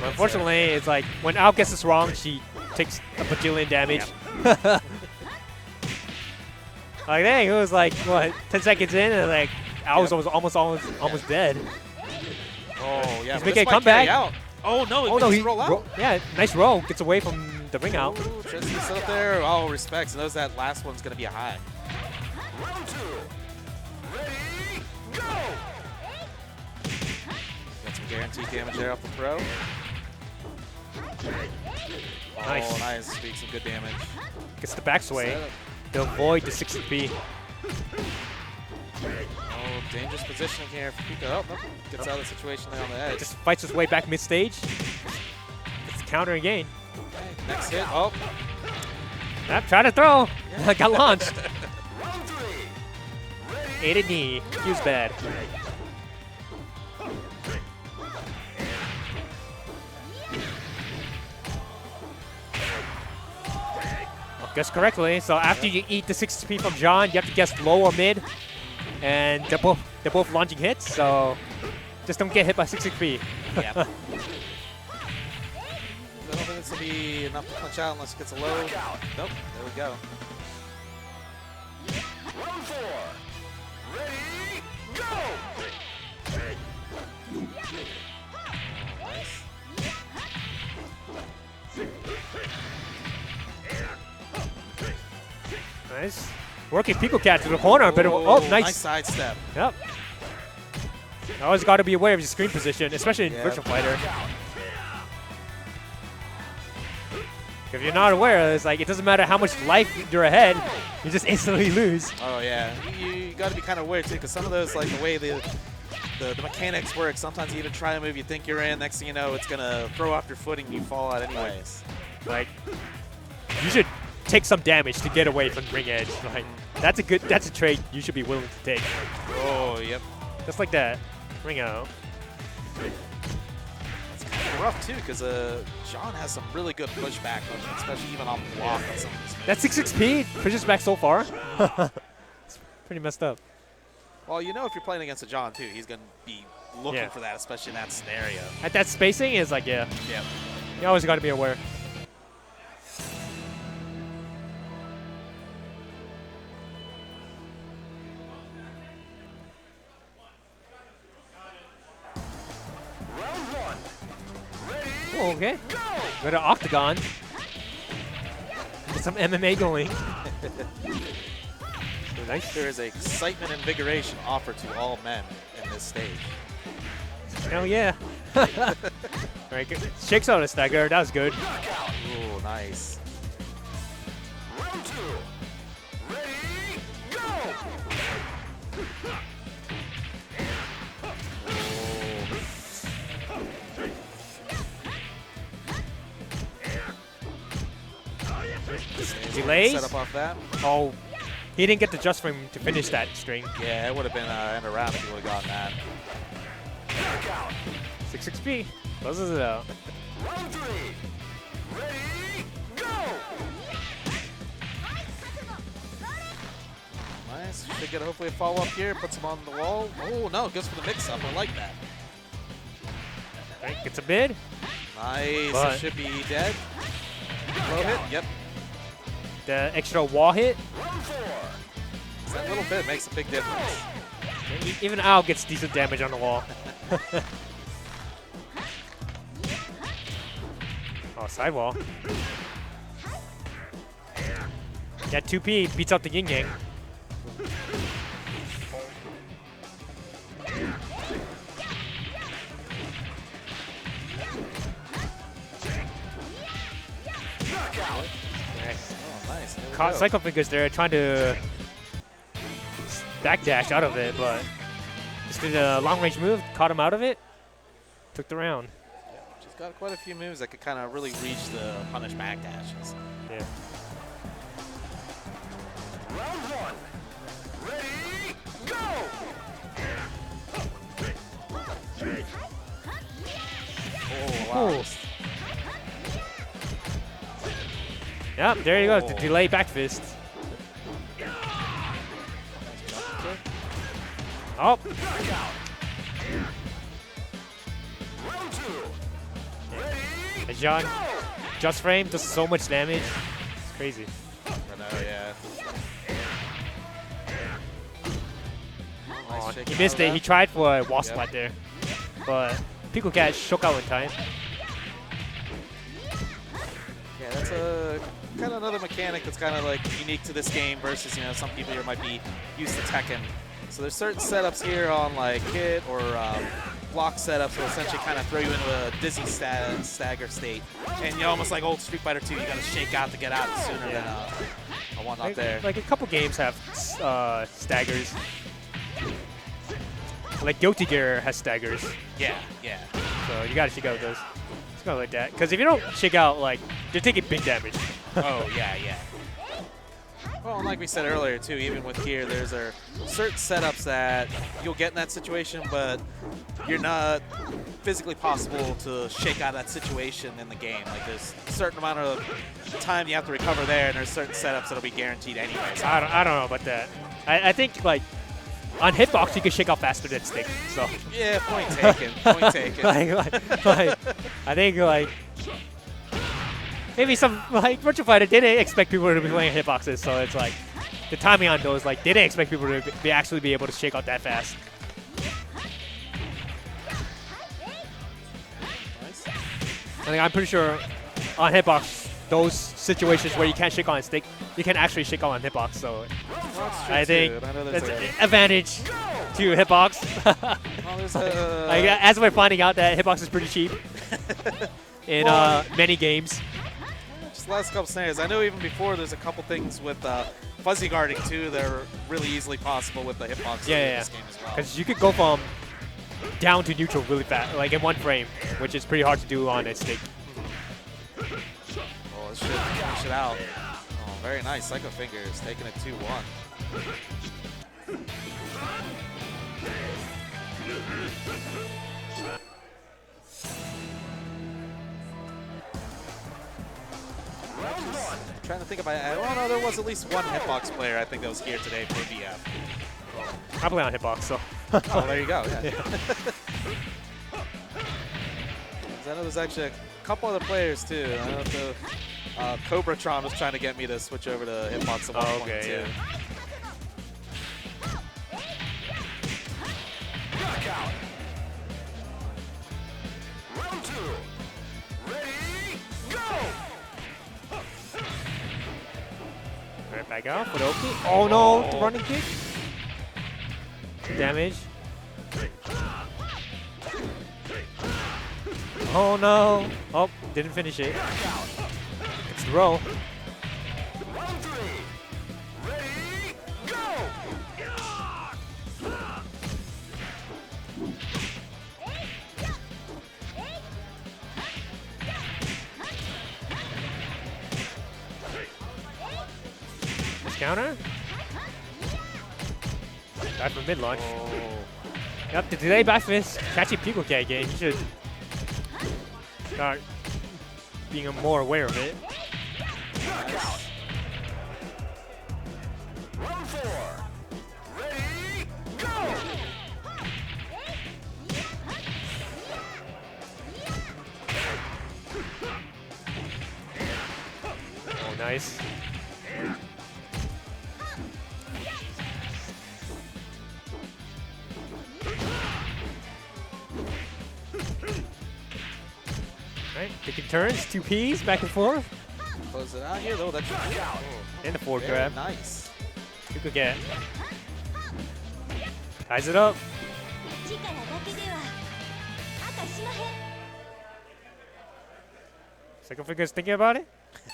But unfortunately, it's like when Al gets this wrong, she takes a bajillion damage. Yep. Like, dang, it was like, what, 10 seconds in, and like, Al was almost dead. Oh, yeah. He's making a comeback. Out. Oh, no, he roll out. Yeah, nice roll. Gets away from the ring out. Ooh, Tristan's up there. Oh, respects. And knows that last one's going to be a high. Round 2. Ready, go! Got some guaranteed damage there off the throw. Nice. Oh, nice. Speaks some good damage. Gets the back sway to avoid the 60p. Oh, dangerous positioning here for Pico. Oh, nope. Gets out of the situation there on the edge. Just fights his way back mid-stage. Gets the counter again. Okay, next hit. Oh. Yep, try to throw. Yeah. Got launched. Round 3. Ready, Aided knee. He was bad. Guess correctly. So after you eat the 60p from John, you have to guess low or mid, and they're both launching hits. So just don't get hit by 60p. Yeah. I don't think this will be enough to punch out unless it gets a low. Nope. There we go. round 4. Ready, go! Nice. Nice. Working Pico Cat to the corner, but oh, nice. Nice sidestep. Yep. Always got to be aware of your screen position, especially in Yeah. Virtua Fighter. If you're not aware, it's like it doesn't matter how much life you're ahead, you just instantly lose. Oh yeah, you got to be kind of aware too, because some of those, like the way the mechanics work, sometimes you even try a move you think you're in, next thing you know, it's gonna throw off your footing, you fall out anyways. Like, you should take some damage to get away from ring edge. Like, that's a trade you should be willing to take. Oh, yep. Just like that. Ring out. It's kind of rough too, because John has some really good pushback, especially even on block on some of these moves. That 6-6P pushes back so far. It's pretty messed up. Well, you know, if you're playing against a John too, he's gonna be looking for that, especially in that scenario. At that spacing is like, yeah. Yep. You always got to be aware. Round 1. Ready, Oh, okay. go! Go to Octagon. Get some MMA going. Nice. There is excitement and invigoration offered to all men in this stage. Hell yeah. Alright, good. Shakes out a stagger. That was good. Ooh, nice. Round 2. Ready, go! Delays. Set up off that. Oh, he didn't get the just frame to finish that string. Yeah, it would have been end around if he would have gotten that. 6-6P. Closes it out. Round 3. Ready, go! Nice. Should get hopefully a follow up here. Puts him on the wall. Oh no, goes for the mix up. I like that. Right, gets a mid. Nice. But it should be dead. Low hit. Yep. The extra wall hit. Round 4. That little bit makes a big difference. Even Al gets decent damage on the wall. Oh, sidewall. Yeah, 2P beats out the yin yang. Nice. Oh, nice. There we Caught go. Psycho Fingers there, trying to backdash out of it, but just did a long range move, caught him out of it, took the round. Yeah, she's got quite a few moves that could kind of really reach the punish backdashes. Yeah. Round 1. Ready, Oh, wow. Yep, there you go. The delay back fist. Oh. And John, just frame does so much damage. It's crazy. I know, yeah. Oh, Nice he missed it. He tried for a wall Yep. splat there. But Pico Cat shook out in time. Yeah, that's a kind of another mechanic that's kind of like unique to this game versus, you know, some people here might be used to Tekken. So there's certain setups here on like hit or block setups will essentially kind of throw you into a dizzy stagger state. And you almost like old Street Fighter 2, you got to shake out to get out sooner than a one not there. Like a couple games have staggers. Like Guilty Gear has staggers. Yeah, yeah. So you gotta shake out those. It's kind of like that. Because if you don't shake out, like, you're taking big damage. Oh, yeah, yeah. Well, and like we said earlier, too, even with here, there's certain setups that you'll get in that situation, but you're not physically possible to shake out of that situation in the game. Like, there's a certain amount of time you have to recover there, and there's certain setups that'll be guaranteed anyway. So I don't know about that. I think, like, on hitbox, you can shake out faster than stick. So yeah, point taken. Point taken. like, I think, like, maybe some, like, Virtua Fighter didn't expect people to be playing hitboxes, so it's like, the timing on those, like, they didn't expect people to actually be able to shake out that fast. Nice. I think I'm pretty sure on hitbox, those situations where you can't shake on a stick, you can actually shake on hitbox, so I think that's an advantage to hitbox. Well, there's like, as we're finding out that hitbox is pretty cheap in many games. just last couple scenarios. I know even before there's a couple things with fuzzy guarding too that are really easily possible with the hitbox in this game as well. Because you could go from down to neutral really fast, like in one frame, which is pretty hard to do on a stick. Oh, this should finish it out. Oh, very nice. Psycho Fingers taking it 2-1. I'm trying to think if well, no, there was at least one hitbox player I think that was here today for VF. Probably on hitbox, so. Oh, there you go. Yeah. I know there's actually a couple other players too. I know the Cobratron was trying to get me to switch over to hitbox at one point Okay, too. yeah. Knockout. Round 2. Ready, go! Right back out for the Oki. Oh no, the running kick. Damage. Oh no. Oh, didn't finish it. It's the roll. Round 3. Ready, go! This counter. Dive for mid launch. Oh. Yep, the delay back fist. Catchy Pico Cat again. He should start being more aware of it. Nice. Round 4. Ready, go! Oh, nice. Right, taking turns, 2 Ps, back and forth. Close it out here though. That's out. And the forward Very grab. nice. Pico Cat. Ties it up. Second Finger's thinking about it.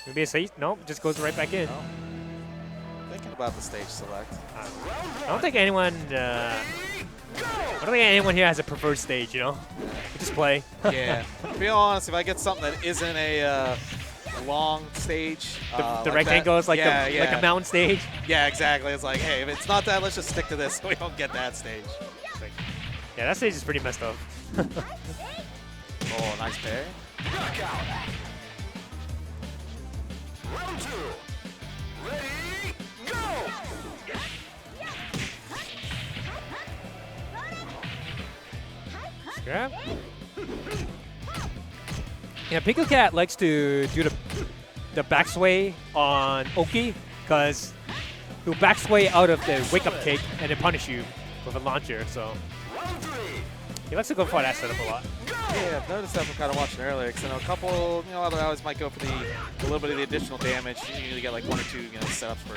Maybe a safe. Nope, just goes right back in. Oh. Thinking about the stage select. I don't think anyone. I don't think anyone here has a preferred stage. You know, we just play. Yeah. To be honest, if I get something that isn't a long stage. The like rectangles, like that. like a mountain stage. Yeah, exactly. It's like, hey, if it's not that, let's just stick to this so we don't get that stage. Yeah, that stage is pretty messed up. Oh, nice parry. Knockout. Round 2. Ready, go! Grab. Yeah, Pico Cat likes to do the back sway on Oki because he'll back sway out of the wake up kick and then punish you with a launcher. So Round 3. he likes to go for that setup a lot. Yeah, I've noticed that from kind of watching earlier because I know a couple, other allies might go for a little bit of the additional damage. You usually get like 1 or 2, setups for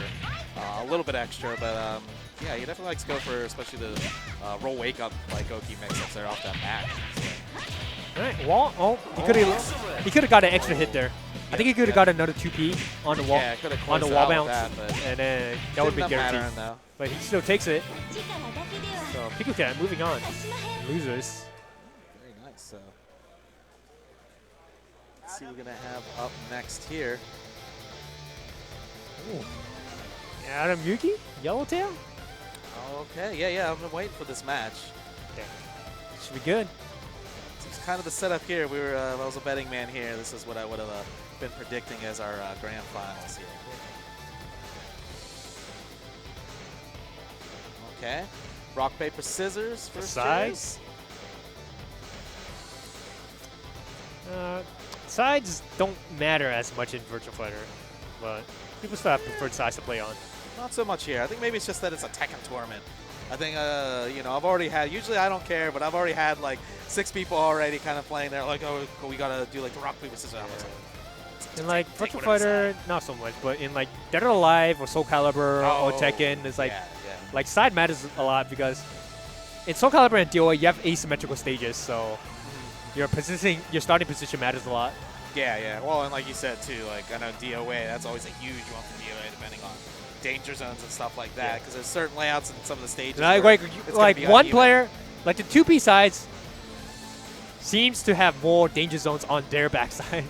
a little bit extra, but yeah, he definitely likes to go for especially the roll wake up like Oki mix-ups there off that back. All right, wall. Oh, he could have got an extra hit there. I think he could have got another 2P on the wall, Yeah, could have on the closed wall out bounce, with that, but and then that would be didn't matter guaranteed. though. But he still takes it. So Pico Cat moving on. Losers. Very nice. So let's see what we're gonna have up next here. Ooh. Adam Yuki, Yellowtail. Okay, yeah, I've been waiting for this match. Okay. Should be good. It's kind of the setup here. We were, if I was a betting man here, this is what I would have been predicting as our grand finals here. Okay, rock, paper, scissors for Sides. Sides don't matter as much in Virtua Fighter, but people still have preferred sides to play on. Not so much here. I think maybe it's just that it's a Tekken tournament. I think, I've already had, usually I don't care, but I've already had like 6 people already kind of playing there, like, oh, we gotta do like the rock, paper, scissors. In like Virtua Fighter, not so much, but in like Dead or Alive or Soul Calibur or Tekken, it's like like side matters a lot because in Soul Calibur and DOA you have asymmetrical stages, so your starting position matters a lot. Yeah. Well, and like you said too, like I know DOA, that's always a huge one for DOA, depending on danger zones and stuff like that, because there's certain layouts in some of the stages. Like one player, like the 2P sides, seems to have more danger zones on their backside.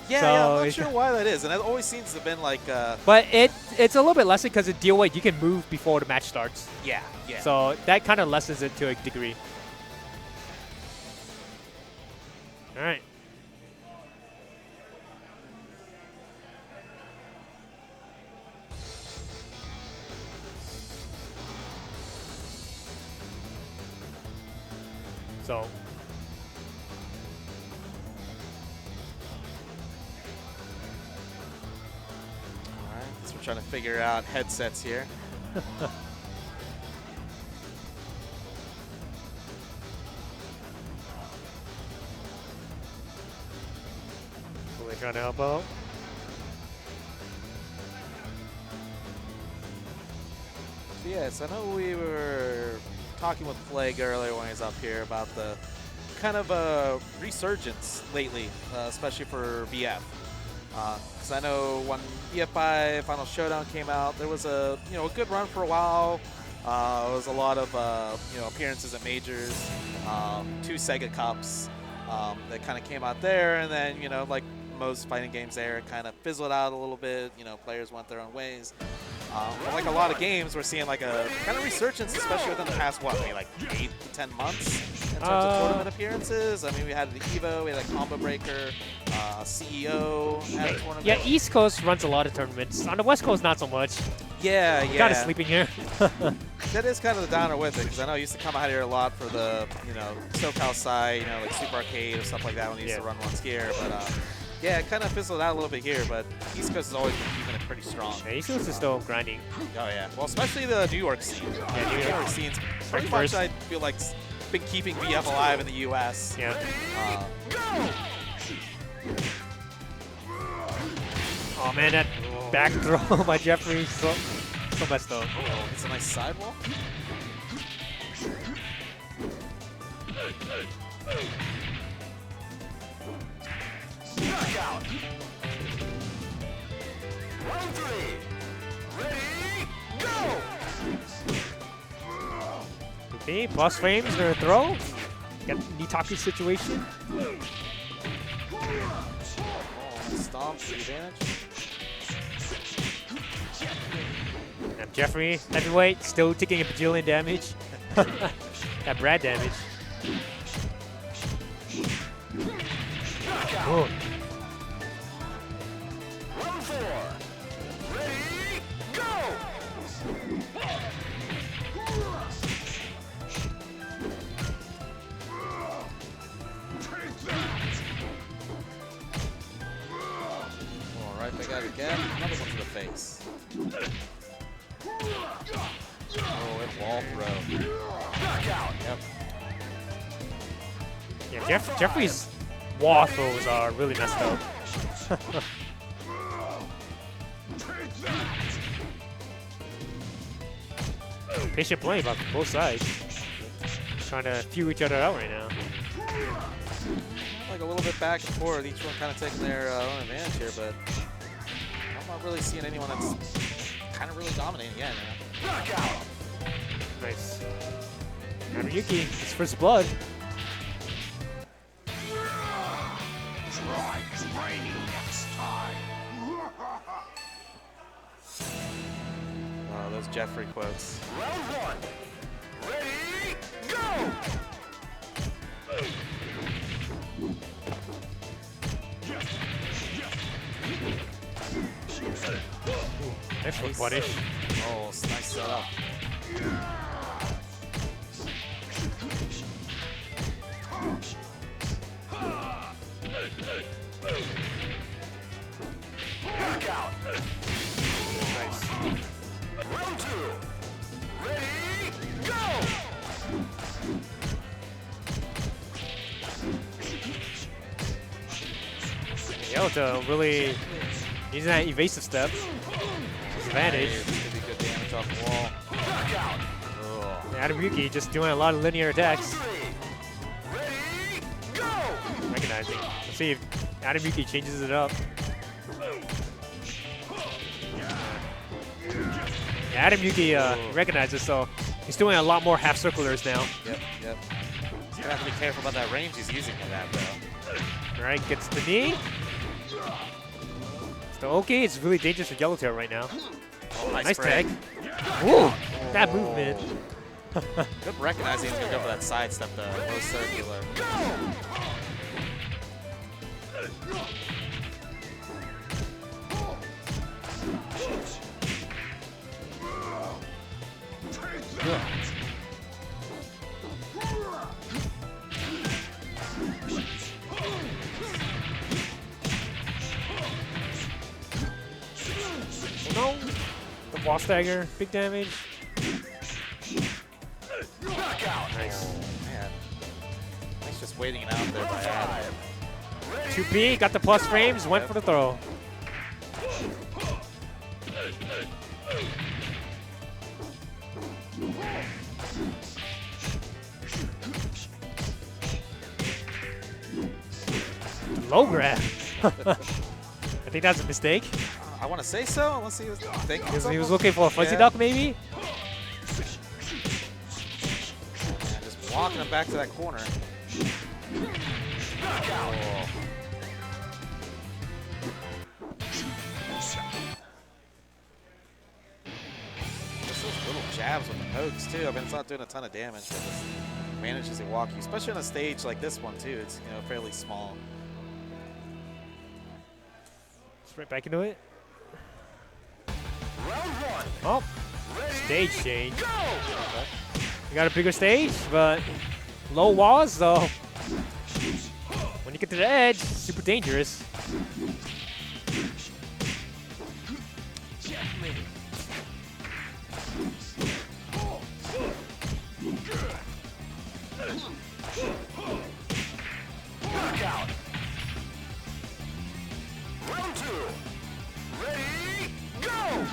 Yeah, so I'm not sure why that is, and it always seems to have been like. But it's a little bit lessened because in DOA you can move before the match starts. Yeah. So that kind of lessens it to a degree. All right. So. All right, so we're trying to figure out headsets here. We're trying to help out. Yes, I know we were talking with Plague earlier when he was up here about the kind of resurgence lately, especially for VF. Because I know when VF5 Final Showdown came out, there was a good run for a while. It was a lot of appearances at majors, 2 Sega Cups that kind of came out there, and then like most fighting games there, it kind of fizzled out a little bit. Players went their own ways. But like a lot of games, we're seeing like a kind of resurgence, especially within the past, maybe like 8 to 10 months in terms of tournament appearances. I mean, we had the EVO, we had like Combo Breaker, CEO had a tournament. Yeah, East Coast runs a lot of tournaments. On the West Coast, not so much. Yeah. Kind of sleeping here. That is kind of the downer with it, because I know I used to come out here a lot for the, SoCal side, like Super Arcade or stuff like that when I used to run once here. But yeah, it kind of fizzled out a little bit here, but East Coast has always been keeping it pretty strong. Yeah, East Coast is still grinding. Oh, yeah. Well, especially the New York scene. Yeah, New York scene's pretty much, I feel like, been keeping VF alive in the U.S. Yeah. Oh, man, that back throw by Jeffrey so messed up. Oh, it's a nice sidewall. Knockout. Round 3. Ready, go! Okay, plus frames or a throw. Got Nitaki situation. Stun Tom to the advantage. And Jeffrey, heavyweight, still taking a bajillion damage. That Brad damage. Oh. Round 4. Ready, go! All right, back out again. Another one to the face. Oh, and wall throw. Knockout! Yep. Yeah, Jeffrey's wall throws are really messed up. Patient play by both sides. Trying to few each other out right now. Like a little bit back and forth, each one kind of taking their own advantage here, but I'm not really seeing anyone that's kind of really dominating yet. Knockout! Nice. And Yuki, his first blood. Try training next time. Oh, those Jeffrey quotes. Round 1. Ready, go! Nice foot punish. Oh, it's nice setup. Knockout! Nice. Round 2. Ready, go! Yellowtail really using that evasive step. His advantage. This could be good damage off the wall. Knockout! Oh. And Adam Yuki just doing a lot of linear attacks. 3. Ready, go! Recognizing. Let's see if Adam Yuki changes it up. Yeah, Adam Yuki recognizes, so he's doing a lot more half circulars now. Yep, yep. He's gonna have to be careful about that range he's using for that, though. All right, gets the knee. So okay, it's really dangerous for Yellowtail right now. Oh, Nice break. tag. Ooh, that movement. Good recognizing he's gonna go for that side step, though. Low circular. No, the wall stagger, big damage. Knockout! Nice. Man. He's just waiting it out there by Adam. 2P, got the plus frames, went for the throw. Low grab. I think that's a mistake. I want to say so, unless he was thinking Because he something. was looking for a fuzzy Yeah. duck, maybe? Man, just walking him back to that corner. Knockout! Oh. Just those little jabs with the pokes, too. I mean, it's not doing a ton of damage, but it manages to walk you, especially on a stage like this one, too. It's, you know, fairly small. Just right back into it. Round 1. Oh, stage change. You got a bigger stage, but low walls, so when you get to the edge, super dangerous. Knockout! Round 2. Ready, go!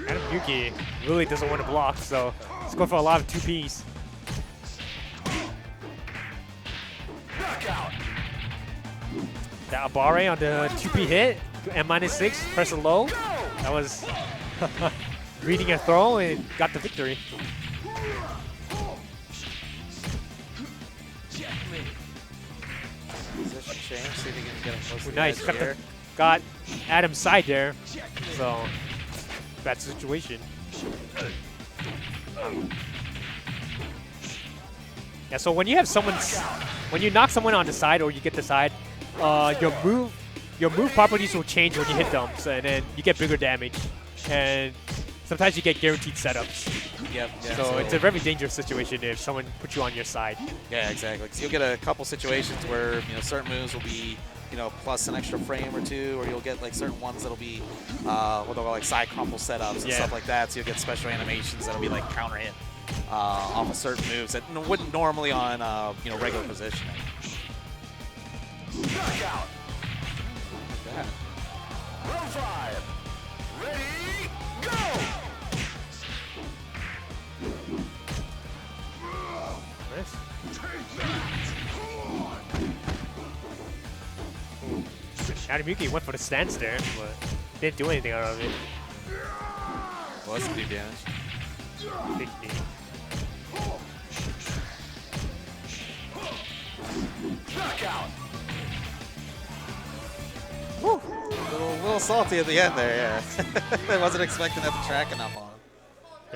Adam Yuki really doesn't want to block, so he's going for a lot of 2Ps. Knockout! That Abare on the 2P hit, M-6, press it low. That was reading a throw and got the victory. Position change. See if he can get him close to the Nice. edge here. Got Adam's side there. So, bad situation. Yeah, so when you have when you knock someone on the side or you get the side, your move properties will change when you hit them, so, and then you get bigger damage. And sometimes you get guaranteed setups. Yep. Yeah, so it's a very dangerous situation if someone puts you on your side. Yeah, exactly. Because you'll get a couple situations where certain moves will be plus an extra frame or two, or you'll get like certain ones that'll be what they'll call like side crumple setups and stuff like that. So you'll get special animations that'll be like counter hit off of certain moves that wouldn't normally on regular positioning. Knockout. Like that. Round 5. Ready, go! Nice. Adam Yuki went for the stance there, but didn't do anything out of it. Well, that's some new damage. Big knee. Knockout. Woo. A little salty at the end there, yeah. I wasn't expecting that to track enough on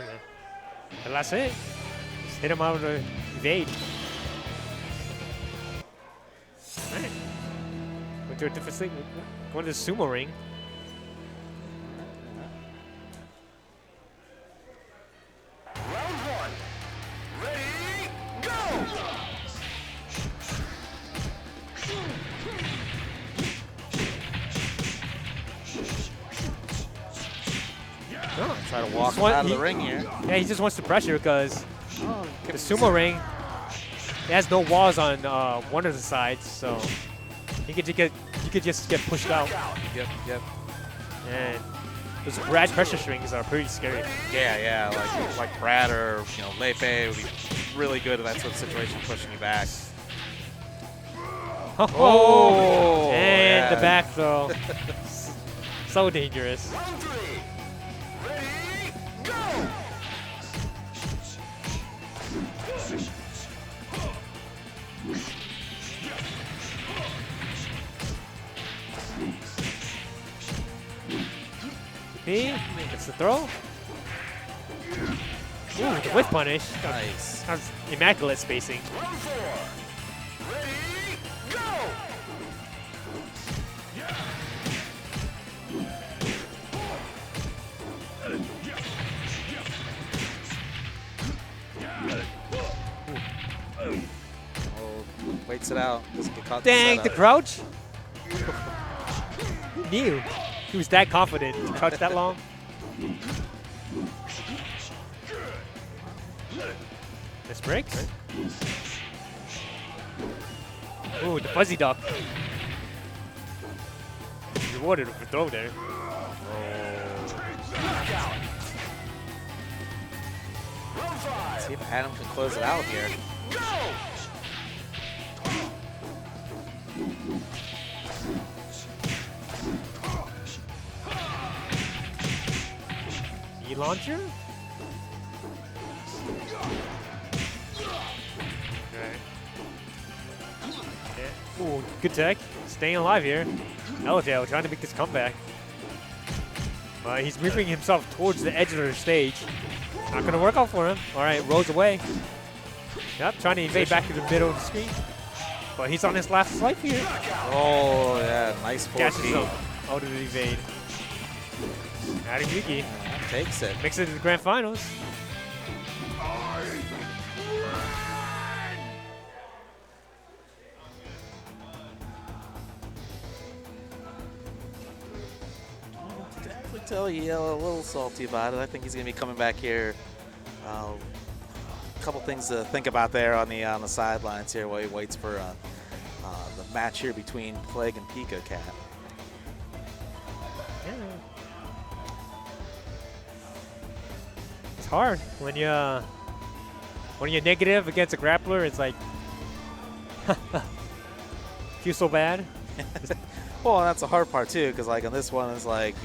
him. And that's it. Just hit him out of the evade. Alright. Went to a different thing. Going to the sumo ring. Round 1. Ready, go! Try to walk him out of the ring here. Yeah, he just wants to pressure because the sumo ring it has no walls on one of the sides, so you could just get pushed out. Yep. And those Brad pressure strings are pretty scary. Yeah, like Brad or Lepe would be really good in that sort of situation, pushing you back. Oh, and yeah. the back throw. So dangerous. Round 3. Ready, go! He gets the throw. Ooh, the whiff punish. Nice. That was immaculate spacing. Round 4. Ready, go! Oh, waits it out. Doesn't get caught. Dang, in the setup. crouch. Knew. He was that confident to crouch that long. This breaks. Ooh, the fuzzy duck. Rewarded with the throw there. Knockout. Round 5. See if Adam can close it out here. Go! Knee launcher? Yeah. Ooh, good tech. Staying alive here. Yellowtail trying to make this comeback. He's moving himself towards the edge of the stage. Not going to work out for him. All right, rolls away. Yep, trying to evade back to the middle of the screen. But he's on his last life here. Oh, yeah, nice 4 Gashes feet. up out of the evade. Adam Yuki Takes it. makes it to the grand finals. Definitely tell you a little salty about it. I think he's going to be coming back here. A couple things to think about there on the sidelines here while he waits for the match here between Plague and Pico Cat. Yeah. It's hard when you're negative against a grappler. It's like feel so bad. Well, and that's the hard part too, because like on this one is like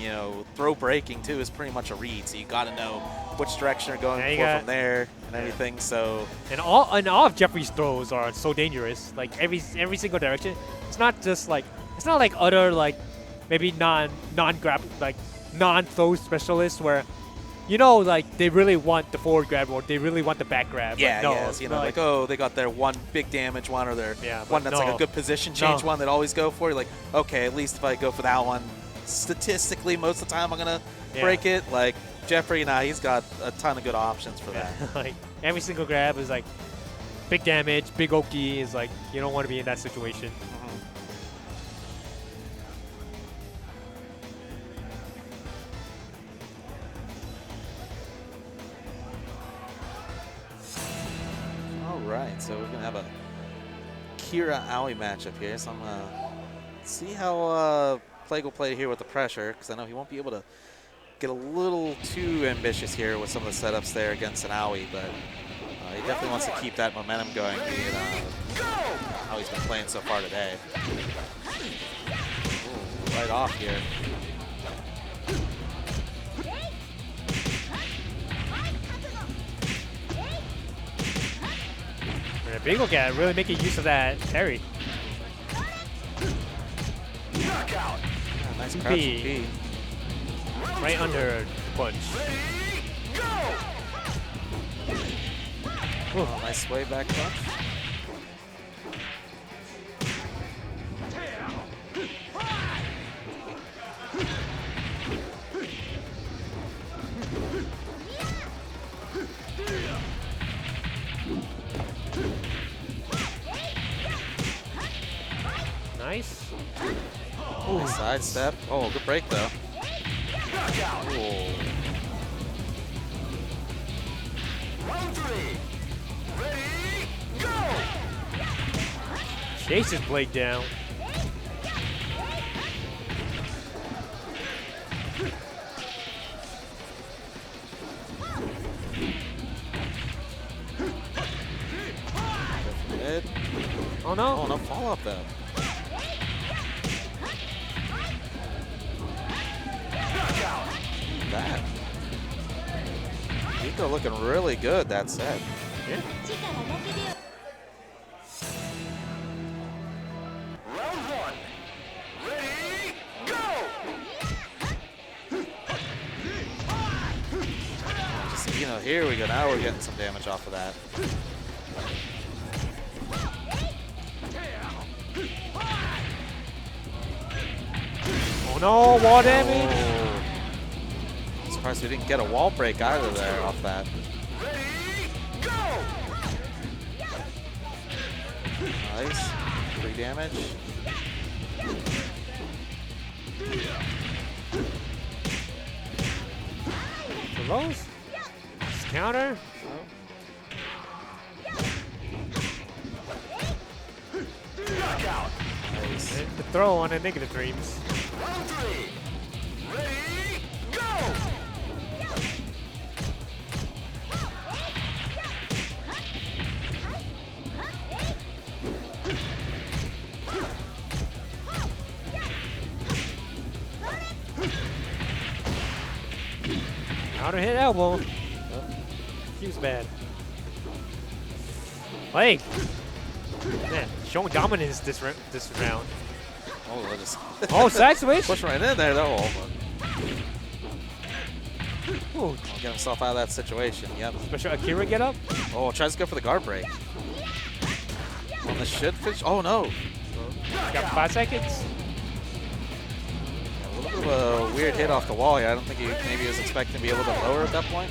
throw breaking too is pretty much a read, so you got to know which direction you're going for from there and everything. So and all of Jeffrey's throws are so dangerous. Like every single direction. it's not just like it's not like other like maybe non-grab like non-throw specialists where you know like they really want the forward grab or they really want the back grab. Yeah, no, yes, you know, like, oh, they got their one big damage one or their one that's like a good position change one that always go for. You're like, okay, at least if I go for that one, statistically, most of the time I'm going to break it. Like, Jeffrey, he's got a ton of good options for that. Like, every single grab is like big damage, big Oki is like, you don't want to be in that situation. Right, so we're going to have a Kira Aoi matchup here. So I'm going to see how Plague will play here with the pressure, because I know he won't be able to get a little too ambitious here with some of the setups there against an Aoi, but he definitely wants to keep that momentum going, being how he's been playing so far today. Ooh, right off here. Pico Cat really making use of that parry. Knockout. Yeah, nice crouch P. Right under the punch. Oh, nice way back punch. Nice. Ooh, side step. Oh, good break though. Ooh. Round 3. Ready, go! Chases Blade down. Oh no. Oh, no follow up though. That. Pico looking really good that set. Yeah. Round 1. Ready, go! Just, here we go. Now we're getting some damage off of that. Oh no, wall damage. Oh. I'm surprised we didn't get a wall break either there off that. Nice. 3 damage. Rose. Counter. Knockout. Nice. And the throw on a negative dreams. Round 3. Ready, go! Counter hit elbow. He was bad. Plague. Man, showing dominance this round. Oh, just Oh, side switch. push right in there though. Ooh, Get himself out of that situation. Yep. special Akira get up. Oh, tries to go for the guard break. On the should finish. Oh no. Got 5 seconds. A little bit of a weird hit off the wall here. I don't think he maybe was expecting to be able to lower at that point.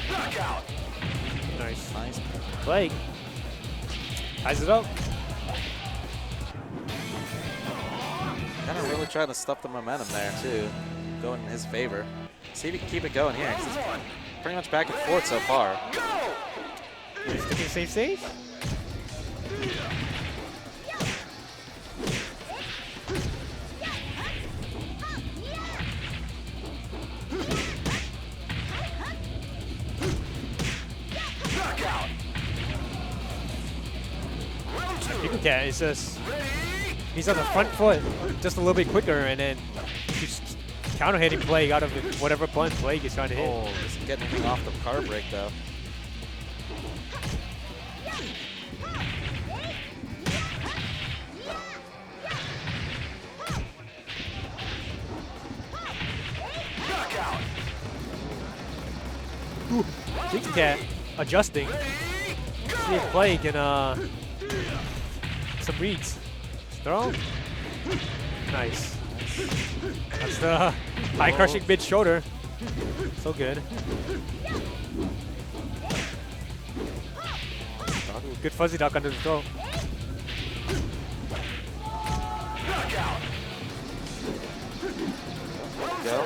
Knockout. Nice. Nice. Plague. Ties it up. Kind of really trying to stuff the momentum there too. Going in his favor. See if he can keep it going here. 'Cause it's pretty much back and forth so far. He's sticking safe. Knockout. Round 2. Pico Cat is just he's on the front foot just a little bit quicker, and then just counter hitting play out of whatever button play he's trying to hit. Oh, just getting anything off the car break though. Pico Cat adjusting. See if play can some reads. Throw. Nice. That's the high crushing mid shoulder. So good. Ooh, good fuzzy duck under the throat. Go.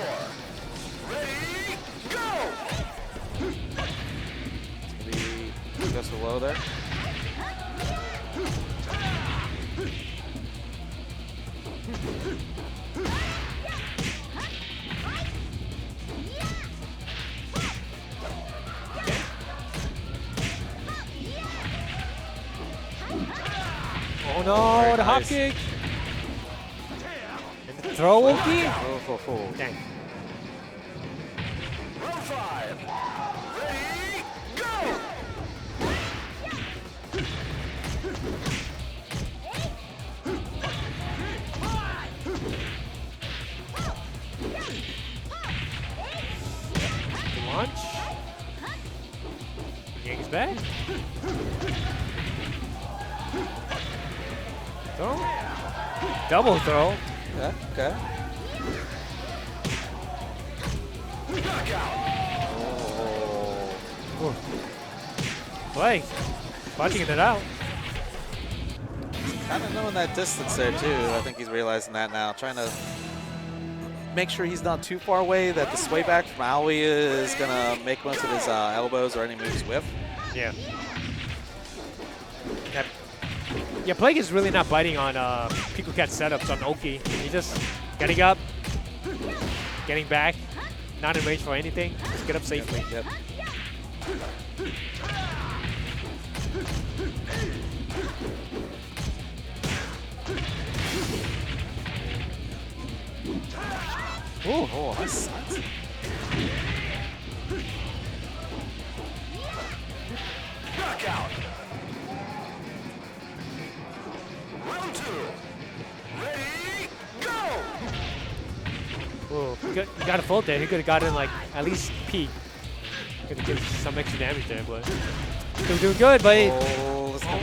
Just below there. Oh no, Very the hop nice. kick. And the throw, Yuki. Oh. Dang. Round 5. Ready, go! Launch. Yanks back. Throw. Double throw. Yeah, okay. Oh. Play. Punching it out. Kind of knowing that distance there too. I think he's realizing that now. Trying to make sure he's not too far away, that the sway back from Valle is going to make most of his elbows or any moves whiff. Yeah. Yeah, Plague is really not biting on Pico Cat setups on Oki. He just getting up, getting back, not in range for anything. Just get up safely. Yep. Ooh. Oh, that sucks. Knockout. Round 2. Ready, go! Ooh. He got a full there. He could have gotten like at least P. Could have given some extra damage there, but still doing good. But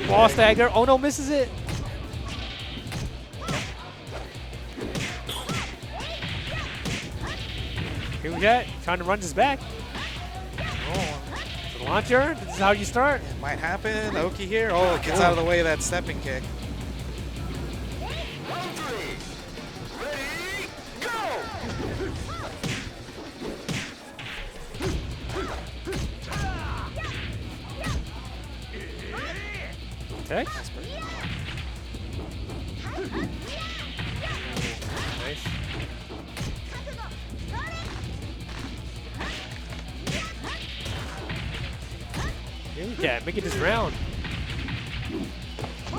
wall stagger. Oh no, misses it. Pico Cat trying to run his back. Oh, the launcher. This is how you start. It might happen. Oki here. Oh, gets out of the way of that stepping kick. Round 3. Ready, go! Okay. Nice. Pico Cat making this round.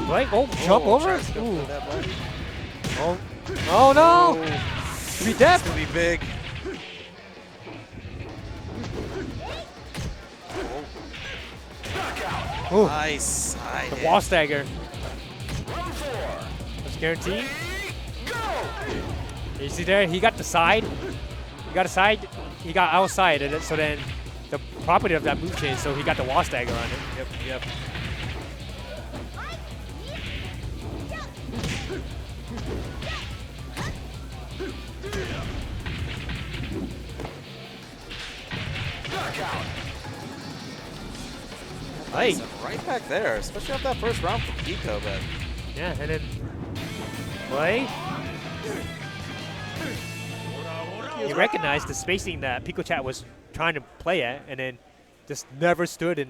Right? Oh, jump over? tries to go Ooh. for that body. Oh. Oh no! Oh, Be deaf. it's going to be big. Ooh. Nice side The hit. wall stagger. Round 4. That's guaranteed. Go! You see there? He got the side. He got a side. He got outside. And so then the property of that move changed. So he got the wall stagger on it. Yep. Knockout. Hey. So right back there, especially off that first round from Pico, but Yeah, and then play. He recognized the spacing that Pico Cat was trying to play at, and then just never stood in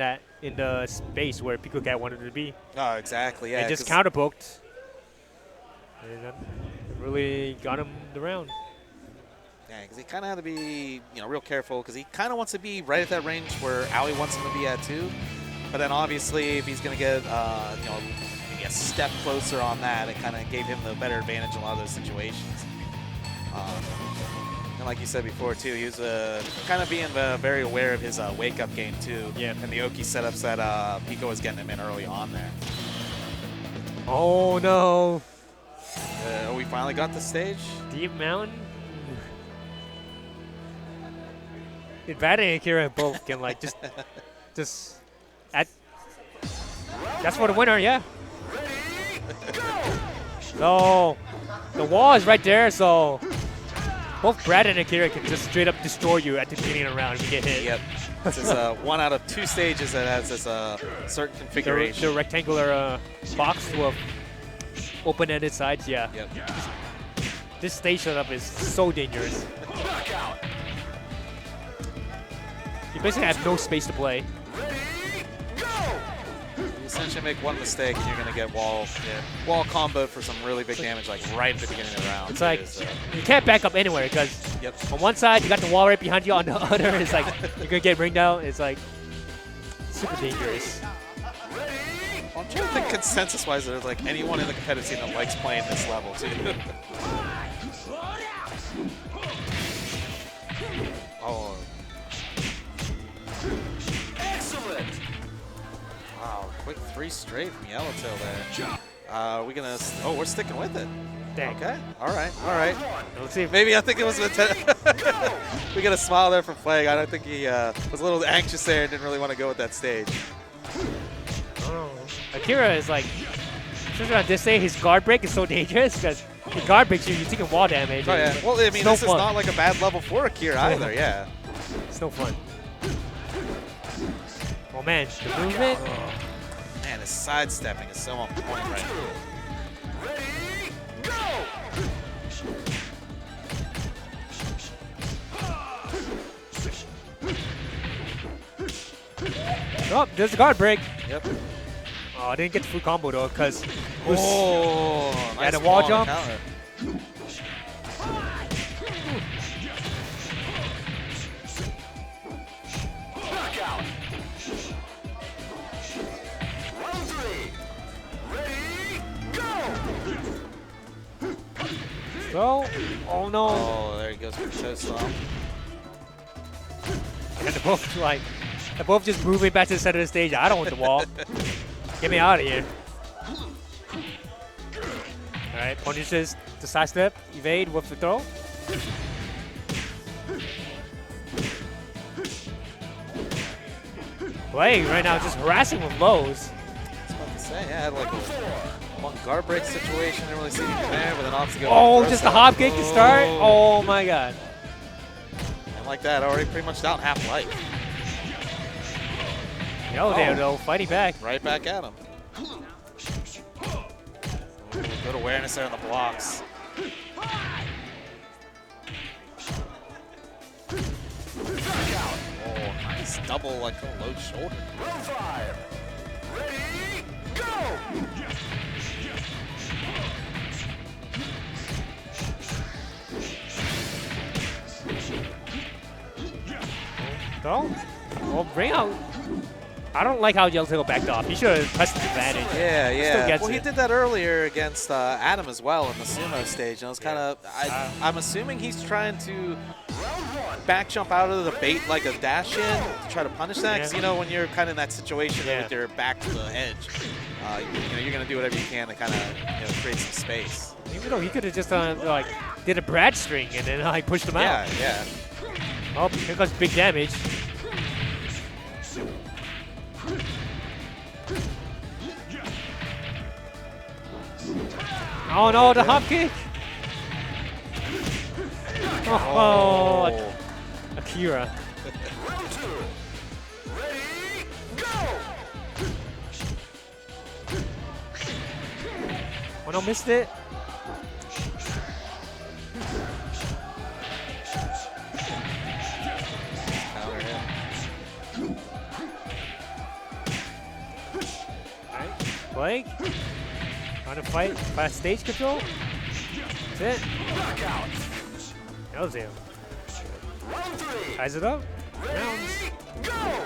the space where Pico Cat wanted to be. oh, exactly, yeah. And just 'cause- counterpoked. And that really got him the round. Yeah, because he kind of had to be, real careful because he kind of wants to be right at that range where Ali wants him to be at too. But then obviously, if he's going to get, maybe a step closer on that. It kind of gave him the better advantage in a lot of those situations. And like you said before, too, he was kind of being very aware of his wake-up game, too. Yeah. And the Oki setups that Pico was getting him in early on there. Oh, no. We finally got the stage. Deep Mountain? Valle and Akira both can, like, just that's for the winner, yeah. So, the wall is right there, so both Brad and Akira can just straight up destroy you at the beginning of the round if you get hit. Yep. This is one out of 2 stages that has this certain configuration. The rectangular box with open-ended sides, yeah. Yep. This stage setup is so dangerous. You basically have no space to play. You essentially make one mistake and you're going to get wall combo for some really big damage, like right at the beginning of the round. It's like, you can't back up anywhere because on one side you got the wall right behind you, on the other it's like you're going to get ringed out. It's like super dangerous. Well, I'm trying to think consensus-wise, there's like anyone in the competitive scene that likes playing this level too. Oh. Excellent. Wow, quick 3 straight from Yellowtail there. We gonna? Oh, we're sticking with it. Dang. Okay. All right. All right. Let's see if Maybe I think it was an we got a smile there from Flag. I don't think he was a little anxious there and didn't really want to go with that stage. Akira is like, especially on this day, his guard break is so dangerous because he guard breaks you, you're taking wall damage. Oh yeah. Well, I mean, no this is fun. not like a bad level for Akira either. Yeah. It's no fun. Oh man, the movement. Oh, man, his sidestepping is so on point right now. Ready, go! Oh, there's the guard break. Yep. Oh, I didn't get the full combo though because Oh, nice the wall on jump. counter. Knockout. Round 3. Ready, go! so. Oh no. Oh, there he goes for the toe stomp. And they're both like, they're both just moving back to the center of the stage. I don't want the wall. Get me out of here. All right, punishes the sidestep, evade with the throw. Blake right now just harassing with lows. I was about to say, yeah, I had like a one guard break situation. Didn't really see anything there, but then off to go. Oh, just the hop kick to start. Oh my god. And like that, already pretty much down half life. Yellowtail though, fighting back. Right back at him. Good awareness there on the blocks. Oh, nice double like a low shoulder. Round 5. Ready, go! Throw. Well, bring out. I don't like how Yellowtail backed off. He should have pressed the advantage. Yeah, Still yeah. gets Well, he it. did that earlier against Adam as well in the sumo stage. And it was kind of, I'm assuming he's trying to back jump out of the bait like a dash in to try to punish that. Because, you know, when you're kind of in that situation with your back to the edge, you know, you're going to do whatever you can to kind of create some space. Even though he could have just like did a Brad string and then like pushed him out. Yeah, yeah. Oh, here comes big damage. Oh no, the hop kick! Oh, Akira. Round 2. Ready, go! Oh no, missed it. Counter him. Alright, Blake. Trying to fight fast stage control. That's it. Knockout. Yellowtail. Round 3. Ties it up. Rounds. Go!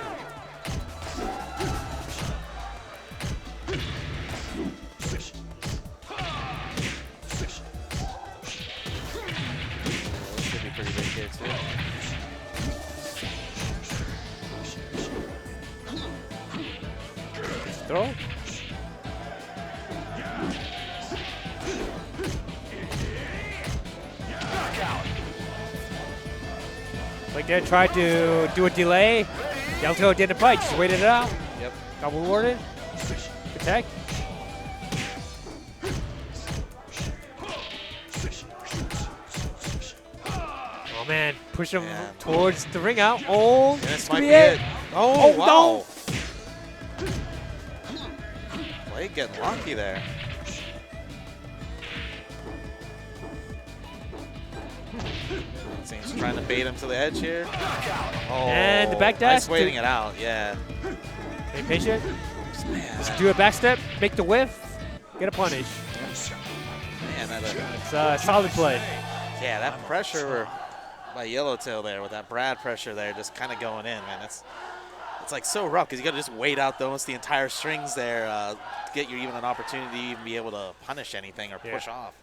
too. Throw. Like they tried to do a delay. Yellowtail didn't fight, just waited it out. Yep. Got rewarded. Protect. Oh man, push him towards the ring out. Oh, This might be it. Oh, wow. Blade getting lucky there. Seems trying to bait him to the edge here. Oh, And the back dash nice waiting it out, yeah. Be patient. Just do a back step, make the whiff, get a punish. Man, that, It's a solid play. yeah, that pressure by Yellowtail there with that Brad pressure there just kind of going in, man. It's like so rough because you got to just wait out almost the entire strings there to get you even an opportunity to even be able to punish anything or push off.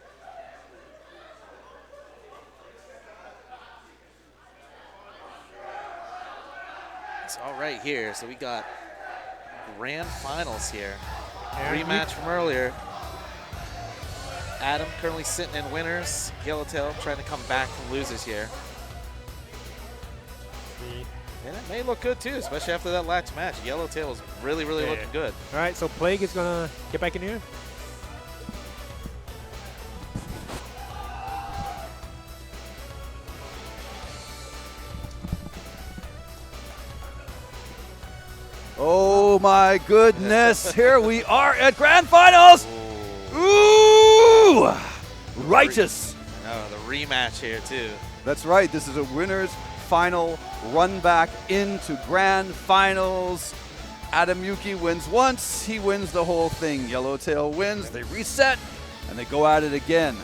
It's all right here. So we got grand finals here. Rematch from earlier. Adam currently sitting in winners. Yellowtail trying to come back from losers here. And it may look good too, especially after that last match. Yellowtail was really, really looking good. All right, so Plague is gonna get back in here. Oh my goodness, here we are at Grand Finals! Ooh! Righteous! The rematch here too. That's right, this is a winner's final run back into Grand Finals. Adam Yuki wins once, he wins the whole thing. Yellowtail wins, they reset, and they go at it again.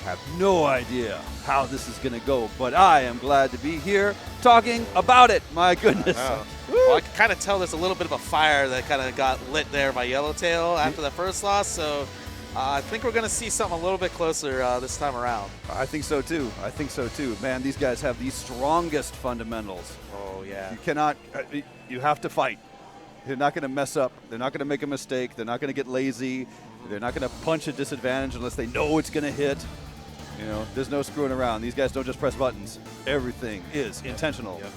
I have no idea how this is going to go, but I am glad to be here talking about it. My goodness. Oh. Well, I can kind of tell there's a little bit of a fire that kind of got lit there by Yellowtail after the first loss, so I think we're going to see something a little bit closer this time around. I think so too. I think so too. Man, these guys have the strongest fundamentals. Oh, yeah. You cannot, you have to fight. They're not going to mess up. They're not going to make a mistake. They're not going to get lazy. They're not going to punch a disadvantage unless they know it's going to hit. You know, there's no screwing around. These guys don't just press buttons. Everything is intentional. Yep.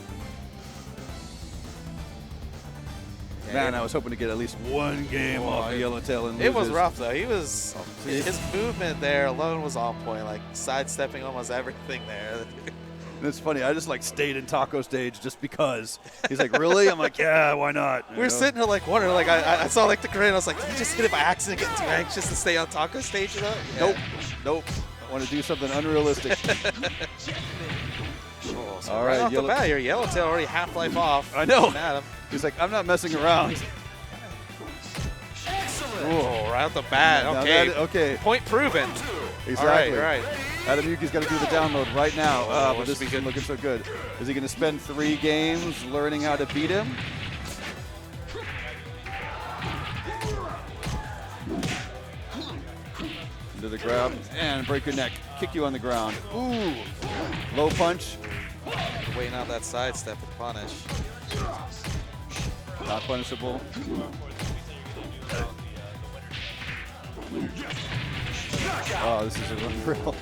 Man, I was hoping to get at least one game off of Yellowtail and It was losers. rough, though. His movement there alone was on point, like sidestepping almost everything there. And it's funny, I just like stayed in taco stage just because. He's like, really? I'm like, yeah, why not? We were sitting here like wondering, like I saw like the crane, I was like, did he just hit it by accident, getting too anxious to stay on taco stage? You know? Nope, nope. I want to do something unrealistic. So All right right, off the bat here, Yellowtail already half-life off. I know. Adam. He's like, I'm not messing around. Oh, right off the bat. Now Okay. okay. Point proven. Exactly. All right. Adam Yuki's got to do the download right now. Oh, But this be isn't good. looking so good. Is he going to spend 3 games learning how to beat him? Into the grab and break your neck. Kick you on the ground. Ooh. Low punch. Waiting out that sidestep to punish. Not punishable. Oh, this is unreal.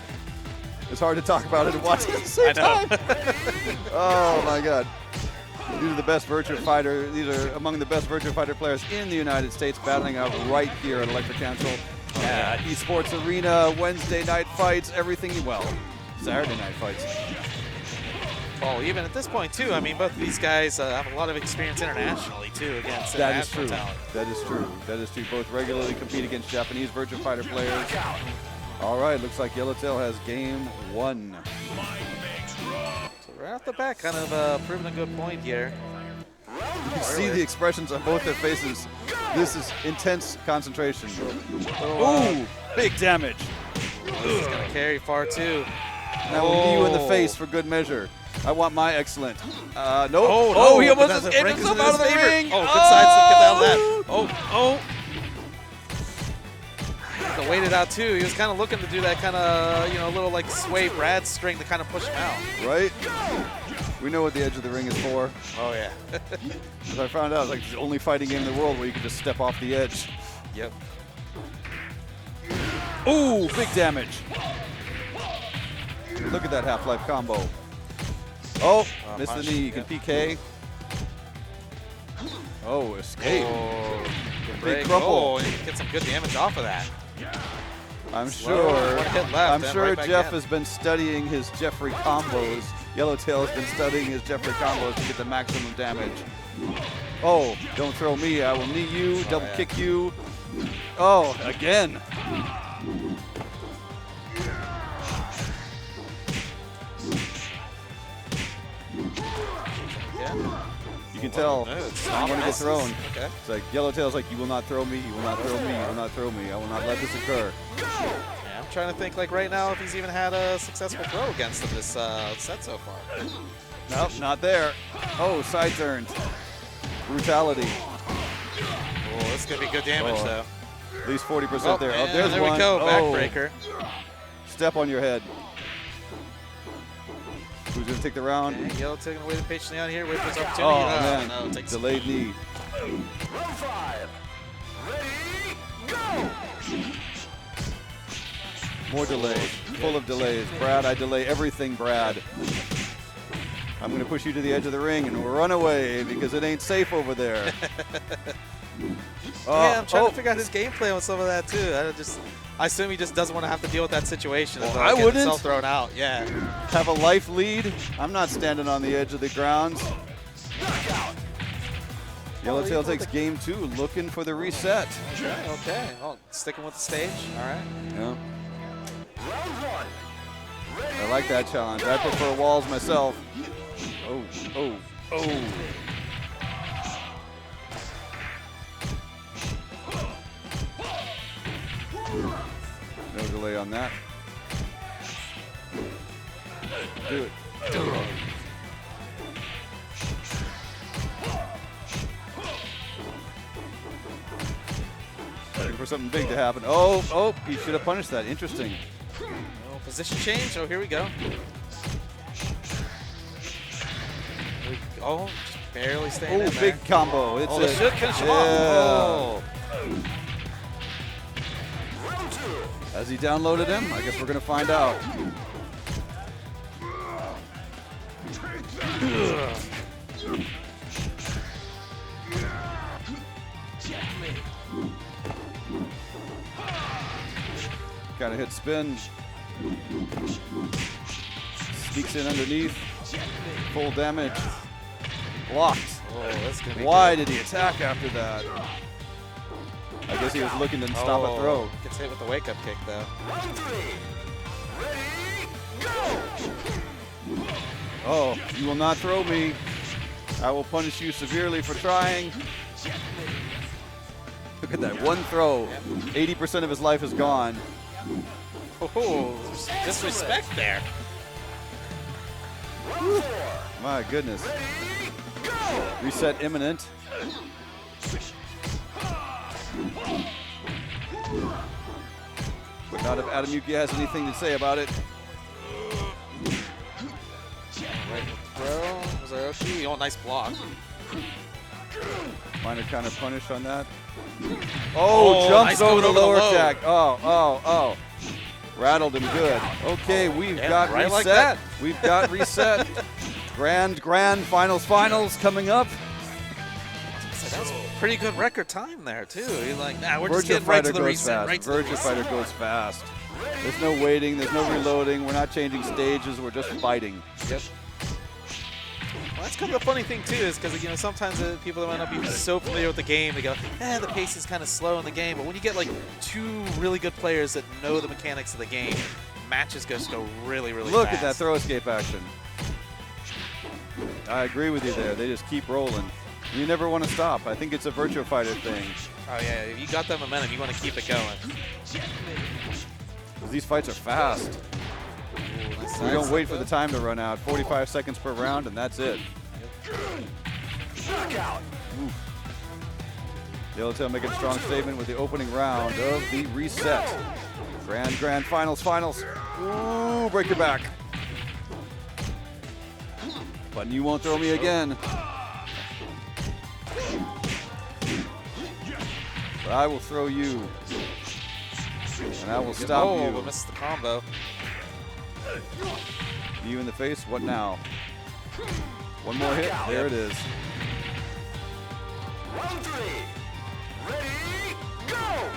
It's hard to talk about it and watch it at the same time. Oh my God. These are the best Virtua Fighter. These are among the best Virtua Fighter players in the United States, battling out right here at Electric Council. Esports Arena, Wednesday night fights, everything. Well, Saturday night fights. Well, even at this point too, I mean, both of these guys have a lot of experience internationally too against That is true. international talent. That is true. That is true. Both regularly compete against Japanese Virtua Fighter players. All right, looks like Yellowtail has game 1. So right off the bat, kind of proving a good point here. You can see the expressions on both their faces. This is intense concentration. Ooh, big damage. This is going to carry far too. That will knee you in the face for good measure. I want my excellent. No. Oh, Oh, he no, almost but just that gave break himself is in out of the his favor. ring. Oh, good side, get out of that. Oh. of waited out too. He was kind of looking to do that kind of, you know, little like sway Brad string to kind of push him out. Right? We know what the edge of the ring is for. Oh yeah. As I found out, it's like the only fighting game in the world where you can just step off the edge. Yep. Ooh, big damage. Look at that Half-Life combo. Oh, missed the knee. You can PK. Oh, escape. Oh, Big crumple. Oh, and you can get some good damage off of that. I'm Slow. sure. One hit left, I'm and sure right back Jeff in. has been studying his Jeffrey combos. Yellowtail has been studying his Jeffrey combos to get the maximum damage. Oh, don't throw me. I will knee you, double yeah. kick you. Oh, again. Yeah. You can tell I'm going to get thrown. Okay. It's like Yellowtail's like, you will not throw me, you will not throw me, you will not throw me. I will not let this occur. Yeah, I'm trying to think like right now if he's even had a successful throw against him this set so far. Nope, not there. Oh, side turns. Brutality. Oh, this is going to be good damage Oh. though. At least 40% there. Oh, and there's there one. we go, Oh. backbreaker. Step on your head. Who's going to take the round? And Yellowtail going to wait patiently out here, wait for his opportunity. Oh, man. No, it takes Delayed knee. Round 5. Ready, go! More delays. Full of delays. Brad, I delay everything, Brad. I'm going to push you to the edge of the ring and run away because it ain't safe over there. Yeah, I'm trying to figure out his game plan with some of that too. I assume he just doesn't want to have to deal with that situation. Well, of, I getting wouldn't. himself thrown out. Yeah. Have a life lead. I'm not standing on the edge of the grounds. Yellowtail takes game 2, looking for the reset. Okay. Well, sticking with the stage. All right. Yeah. Round 1. I like that challenge. I prefer walls myself. Oh, oh, oh. No delay on that. Do it. Looking for something big to happen. Oh, oh, he should have punished that. Interesting. Oh, position change. Oh, here we go. Oh, just barely staying Oh, in there. big combo. It's Oh, a, this should finish him yeah. off. Round 2. Has he downloaded him? I guess we're going to find out. Got to hit spin. Sneaks in underneath. Full damage. Blocked. Oh, that's gonna be Why good. did he attack after that? I guess he was looking to stop a throw. Gets hit with the wake-up kick, though. Round 3. Ready, go! Oh, you will not throw me. I will punish you severely for trying. Look at that, one throw. 80% of his life is gone. Oh, disrespect there. Round 4. My goodness. Reset imminent. But not if Adam Yuki has anything to say about it. Right throw. Was there Oki? Oh, nice block. Minor kind of punish on that. Oh, jumps nice over the going over the lower low. attack. Oh, oh, oh. Rattled him good. Okay, we've yeah, got right reset. like that. We've got reset. Grand finals coming up. So that was a pretty good record time there, too. You're like, nah, we're just Virtua getting right Fighter to the goes reset. fast. Right to the Virtua reset. Fighter goes fast. There's no waiting. There's no reloading. We're not changing stages. We're just fighting. Yep. Well, that's kind of the funny thing too, is because sometimes people that might not be so familiar with the game, they go, the pace is kind of slow in the game. But when you get like two really good players that know the mechanics of the game, matches just go really, really Look fast. at that throw escape action. I agree with you there. They just keep rolling. You never want to stop. I think it's a Virtua Fighter thing. Oh yeah, if you got that momentum, you want to keep it going. 'Cause these fights are fast. Ooh, nice We don't side wait step for the though. time to run out. 45 seconds per round, and that's it. Knockout. Yellowtail making a strong statement with the opening round of the reset. Grand finals. Ooh, break your back. But you won't throw me again. But I will throw you. And I will stop you. Oh, missed the combo. You in the face, what now? One more hit, there it is. Round 3. Ready, go!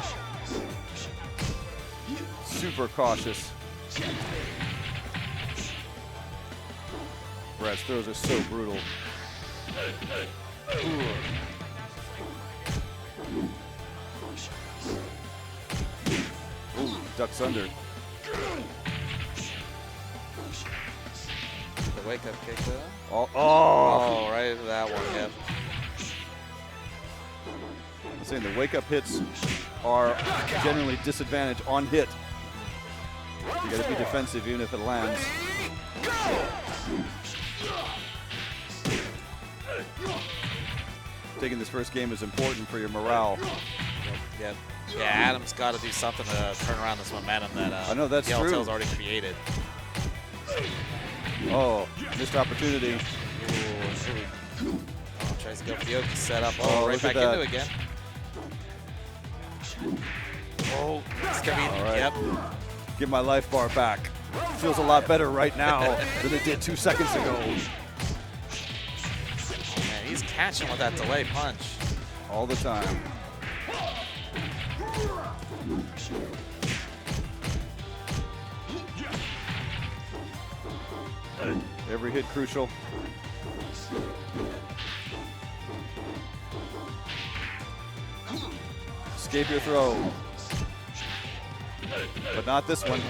Super cautious. Brad's throws are so brutal. Ooh, ducks under. The wake up kick though. Oh, Right into that one, yep. I'm saying the wake up hits are generally disadvantaged on hit. You gotta be defensive even if it lands. Taking this first game is important for your morale. Yep. Yeah, Adam's got to do something to turn around this momentum that I know, that's true. Yellowtail's already created. Oh, missed opportunity. Oh, tries to go for the Yuki setup. Oh, Right look back at into it again. Oh, it's going to be, All right. yep. Give my life bar back. Feels a lot better right now than it did 2 seconds ago. Oh, man, he's catching with that delay punch. All the time. Every hit crucial. Escape your throw. But not this one.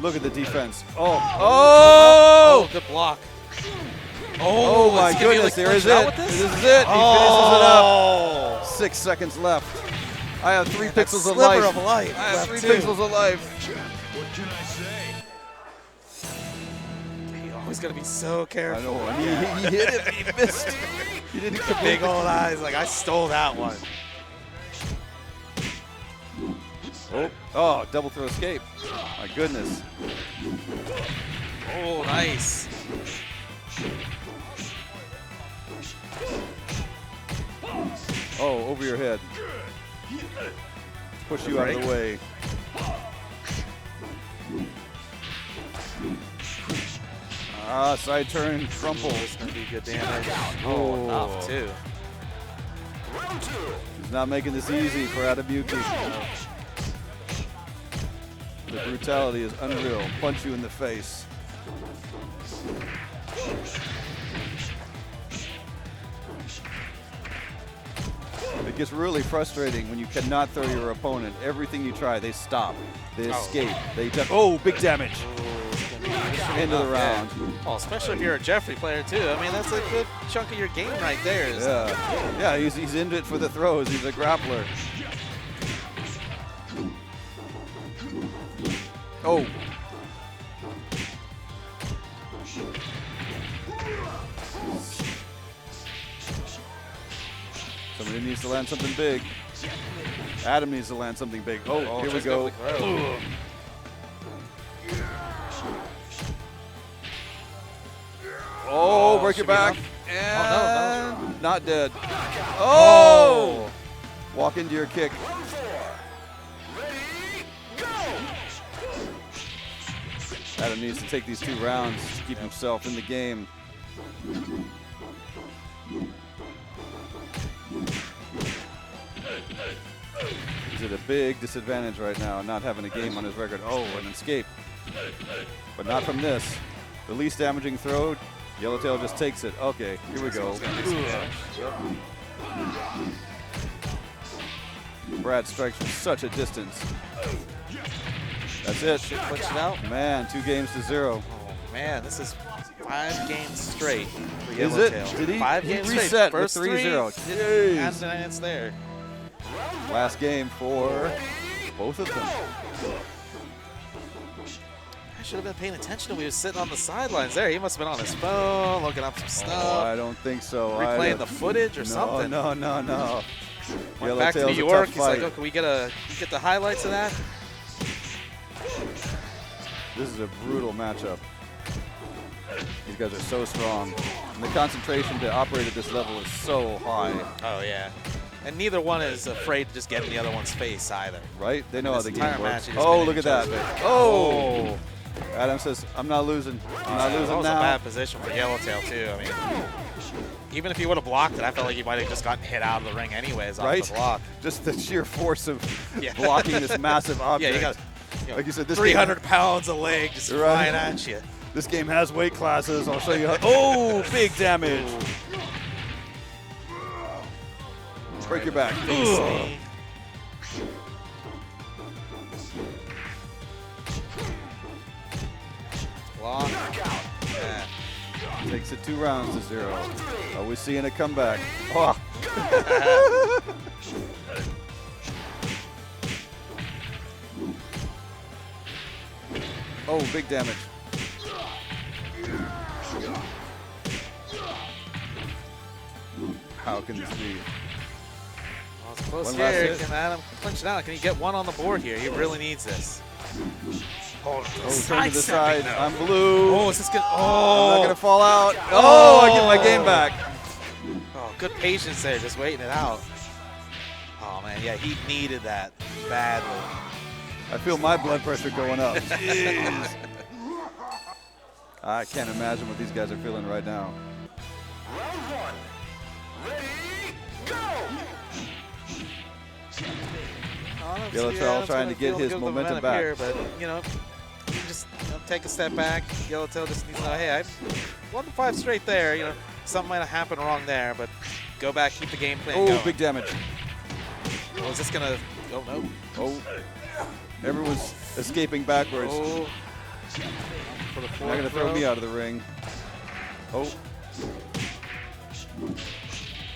Look at the defense. Oh, Good block. oh my it's gonna be goodness, like there is clinch out it. with This this? is it. He finishes it up. Oh, 6 seconds left. I have 3 that pixels of sliver life. of life I have left 3 too. pixels of life. What can I say? He always got to be so I careful. know. And he hit it. He missed. He didn't complete Big the- old eyes, like I stole that one. Oh, double throw escape. My goodness. Oh, nice. Oh, over your head. Push you out of the way. Ah, side turn, crumple. It's going to be good damage. Oh. Enough too. Round 2. He's not making this easy for Adam Yuki. The brutality is unreal. Punch you in the face. It gets really frustrating when you cannot throw your opponent. Everything you try, they stop. They escape. They big damage. End of the round. Well, especially if you're a Jeffrey player too. I mean, that's a good chunk of your game right there. Yeah, he's into it for the throws. He's a grappler. Oh. Somebody needs to land something big. Adam needs to land something big. Oh, here we go. Oh, break your back. And no. not dead. Oh! Walk into your kick. Adam needs to take these 2 rounds to keep himself in the game. He's at a big disadvantage right now, not having a game on his record. Oh, an escape. But not from this. The least damaging throw, Yellowtail just takes it. Okay, here we go. Brad strikes from such a distance. That's it. Push it out. Man, 2 games to 0. Oh man, this is 5 games straight for Is it? Yellowtail. Did he? 5 He games reset straight. with First 3-0. 3, Jeez. and then it's there. Last game for both of them. should have been paying attention when he was sitting on the sidelines there. He must have been on his phone, looking up some stuff. Oh, I don't think so. Replaying the footage or something. No. Went back to New York. He's like, oh, can we get the highlights of that? This is a brutal matchup. These guys are so strong. And the concentration to operate at this level is so high. Oh, yeah. And neither one is afraid to just get in the other one's face either. Right? They know how the game works. Oh, look at that. Oh! Adam says, I'm not losing. I'm not losing that was now. A bad position for Yellowtail, too. I mean, even if he would have blocked it, I felt like he might have just gotten hit out of the ring anyways off the block. Just the sheer force of blocking this massive object. Yeah, you got like you said, this 300 pounds a leg just flying at you. This game has weight classes. I'll show you how. Oh, big damage. Break your back. Block. Yeah. Takes it 2 rounds to 0. Are we seeing a comeback? Oh. Oh, big damage. How can this be? Well, it's close here. Can Adam clinch it out? Can he get one on the board here? He really needs this. Oh, turn to the side. I'm blue. Oh, is this good? I'm Oh, not going to fall out. Oh, I get my game back. Oh, good patience there, just waiting it out. Oh, man, yeah, he needed that badly. I feel my blood pressure going up. Jeez. I can't imagine what these guys are feeling right now. Round 1. Ready, go! Yellowtail trying to get his momentum back. Here, but, you know, you just take a step back. Yellowtail just needs to know, hey, I won the 5 straight there. You know, something might have happened wrong there, but go back, keep the game plan going. Oh, big damage. Well, is this going to, oh, no. Oh, everyone's escaping backwards. Oh. For the They're not going to throw me out of the ring. Oh.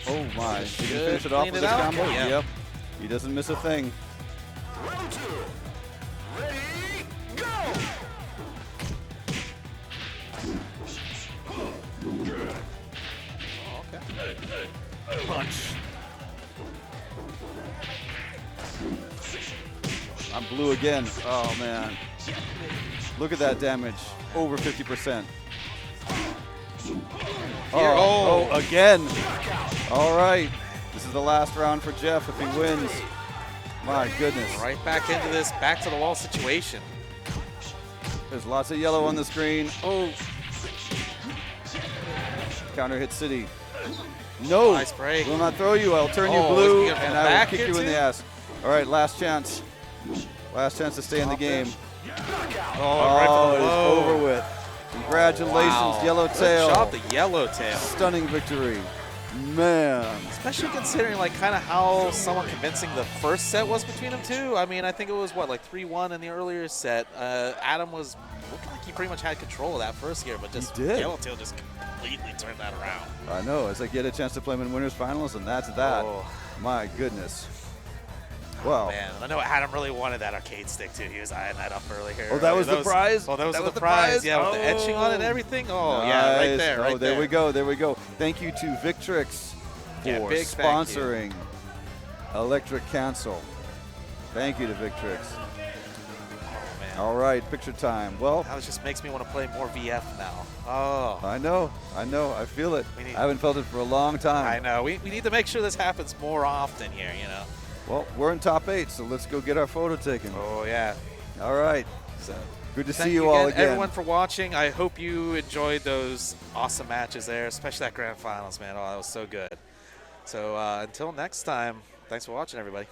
Oh, my. He can finish it off with this combo? Yeah. Yep. He doesn't miss a thing. Round 2. Ready, go! Punch. I'm blue again. Oh, man. Look at that damage. Over 50%. Oh, again. All right. This is the last round for Jeff if he wins. My goodness. Right back into this back-to-the-wall situation. There's lots of yellow on the screen. Oh. Counter hit City. No. Nice break. Will not throw you. I'll turn you blue, and I will kick you in the ass. All right, last chance. Last chance to stay in the game. Oh, it is over with. Congratulations, Yellowtail. Good job to Yellowtail. Stunning victory. Man. Especially considering like kind of how somewhat convincing the first set was between them two. I mean, I think it was what, like 3-1 in the earlier set. Adam was looking like he pretty much had control of that first gear, but just Yellowtail just completely turned that around. I know. It's like you had a chance to play him in winners finals, and that's that. Oh. My goodness. Wow. Man, I know Adam really wanted that arcade stick too. He was eyeing that up earlier. Oh, that was the prize? Oh, that was the prize. Yeah, with the etching on it and everything. Oh, yeah, right there, right there. There we go, there we go. Thank you to Victrix for big sponsoring Electric Cancel. Thank you to Victrix. Oh, man. All right, picture time. Well, now it just makes me want to play more VF now. Oh. I know, I feel it. I haven't felt it for a long time. I know. We need to make sure this happens more often here, you know. Well, we're in top 8, so let's go get our photo taken. Oh, yeah. All right. So, good to see you all again. Everyone for watching. I hope you enjoyed those awesome matches there, especially that grand finals, man. Oh, that was so good. So until next time, thanks for watching, everybody.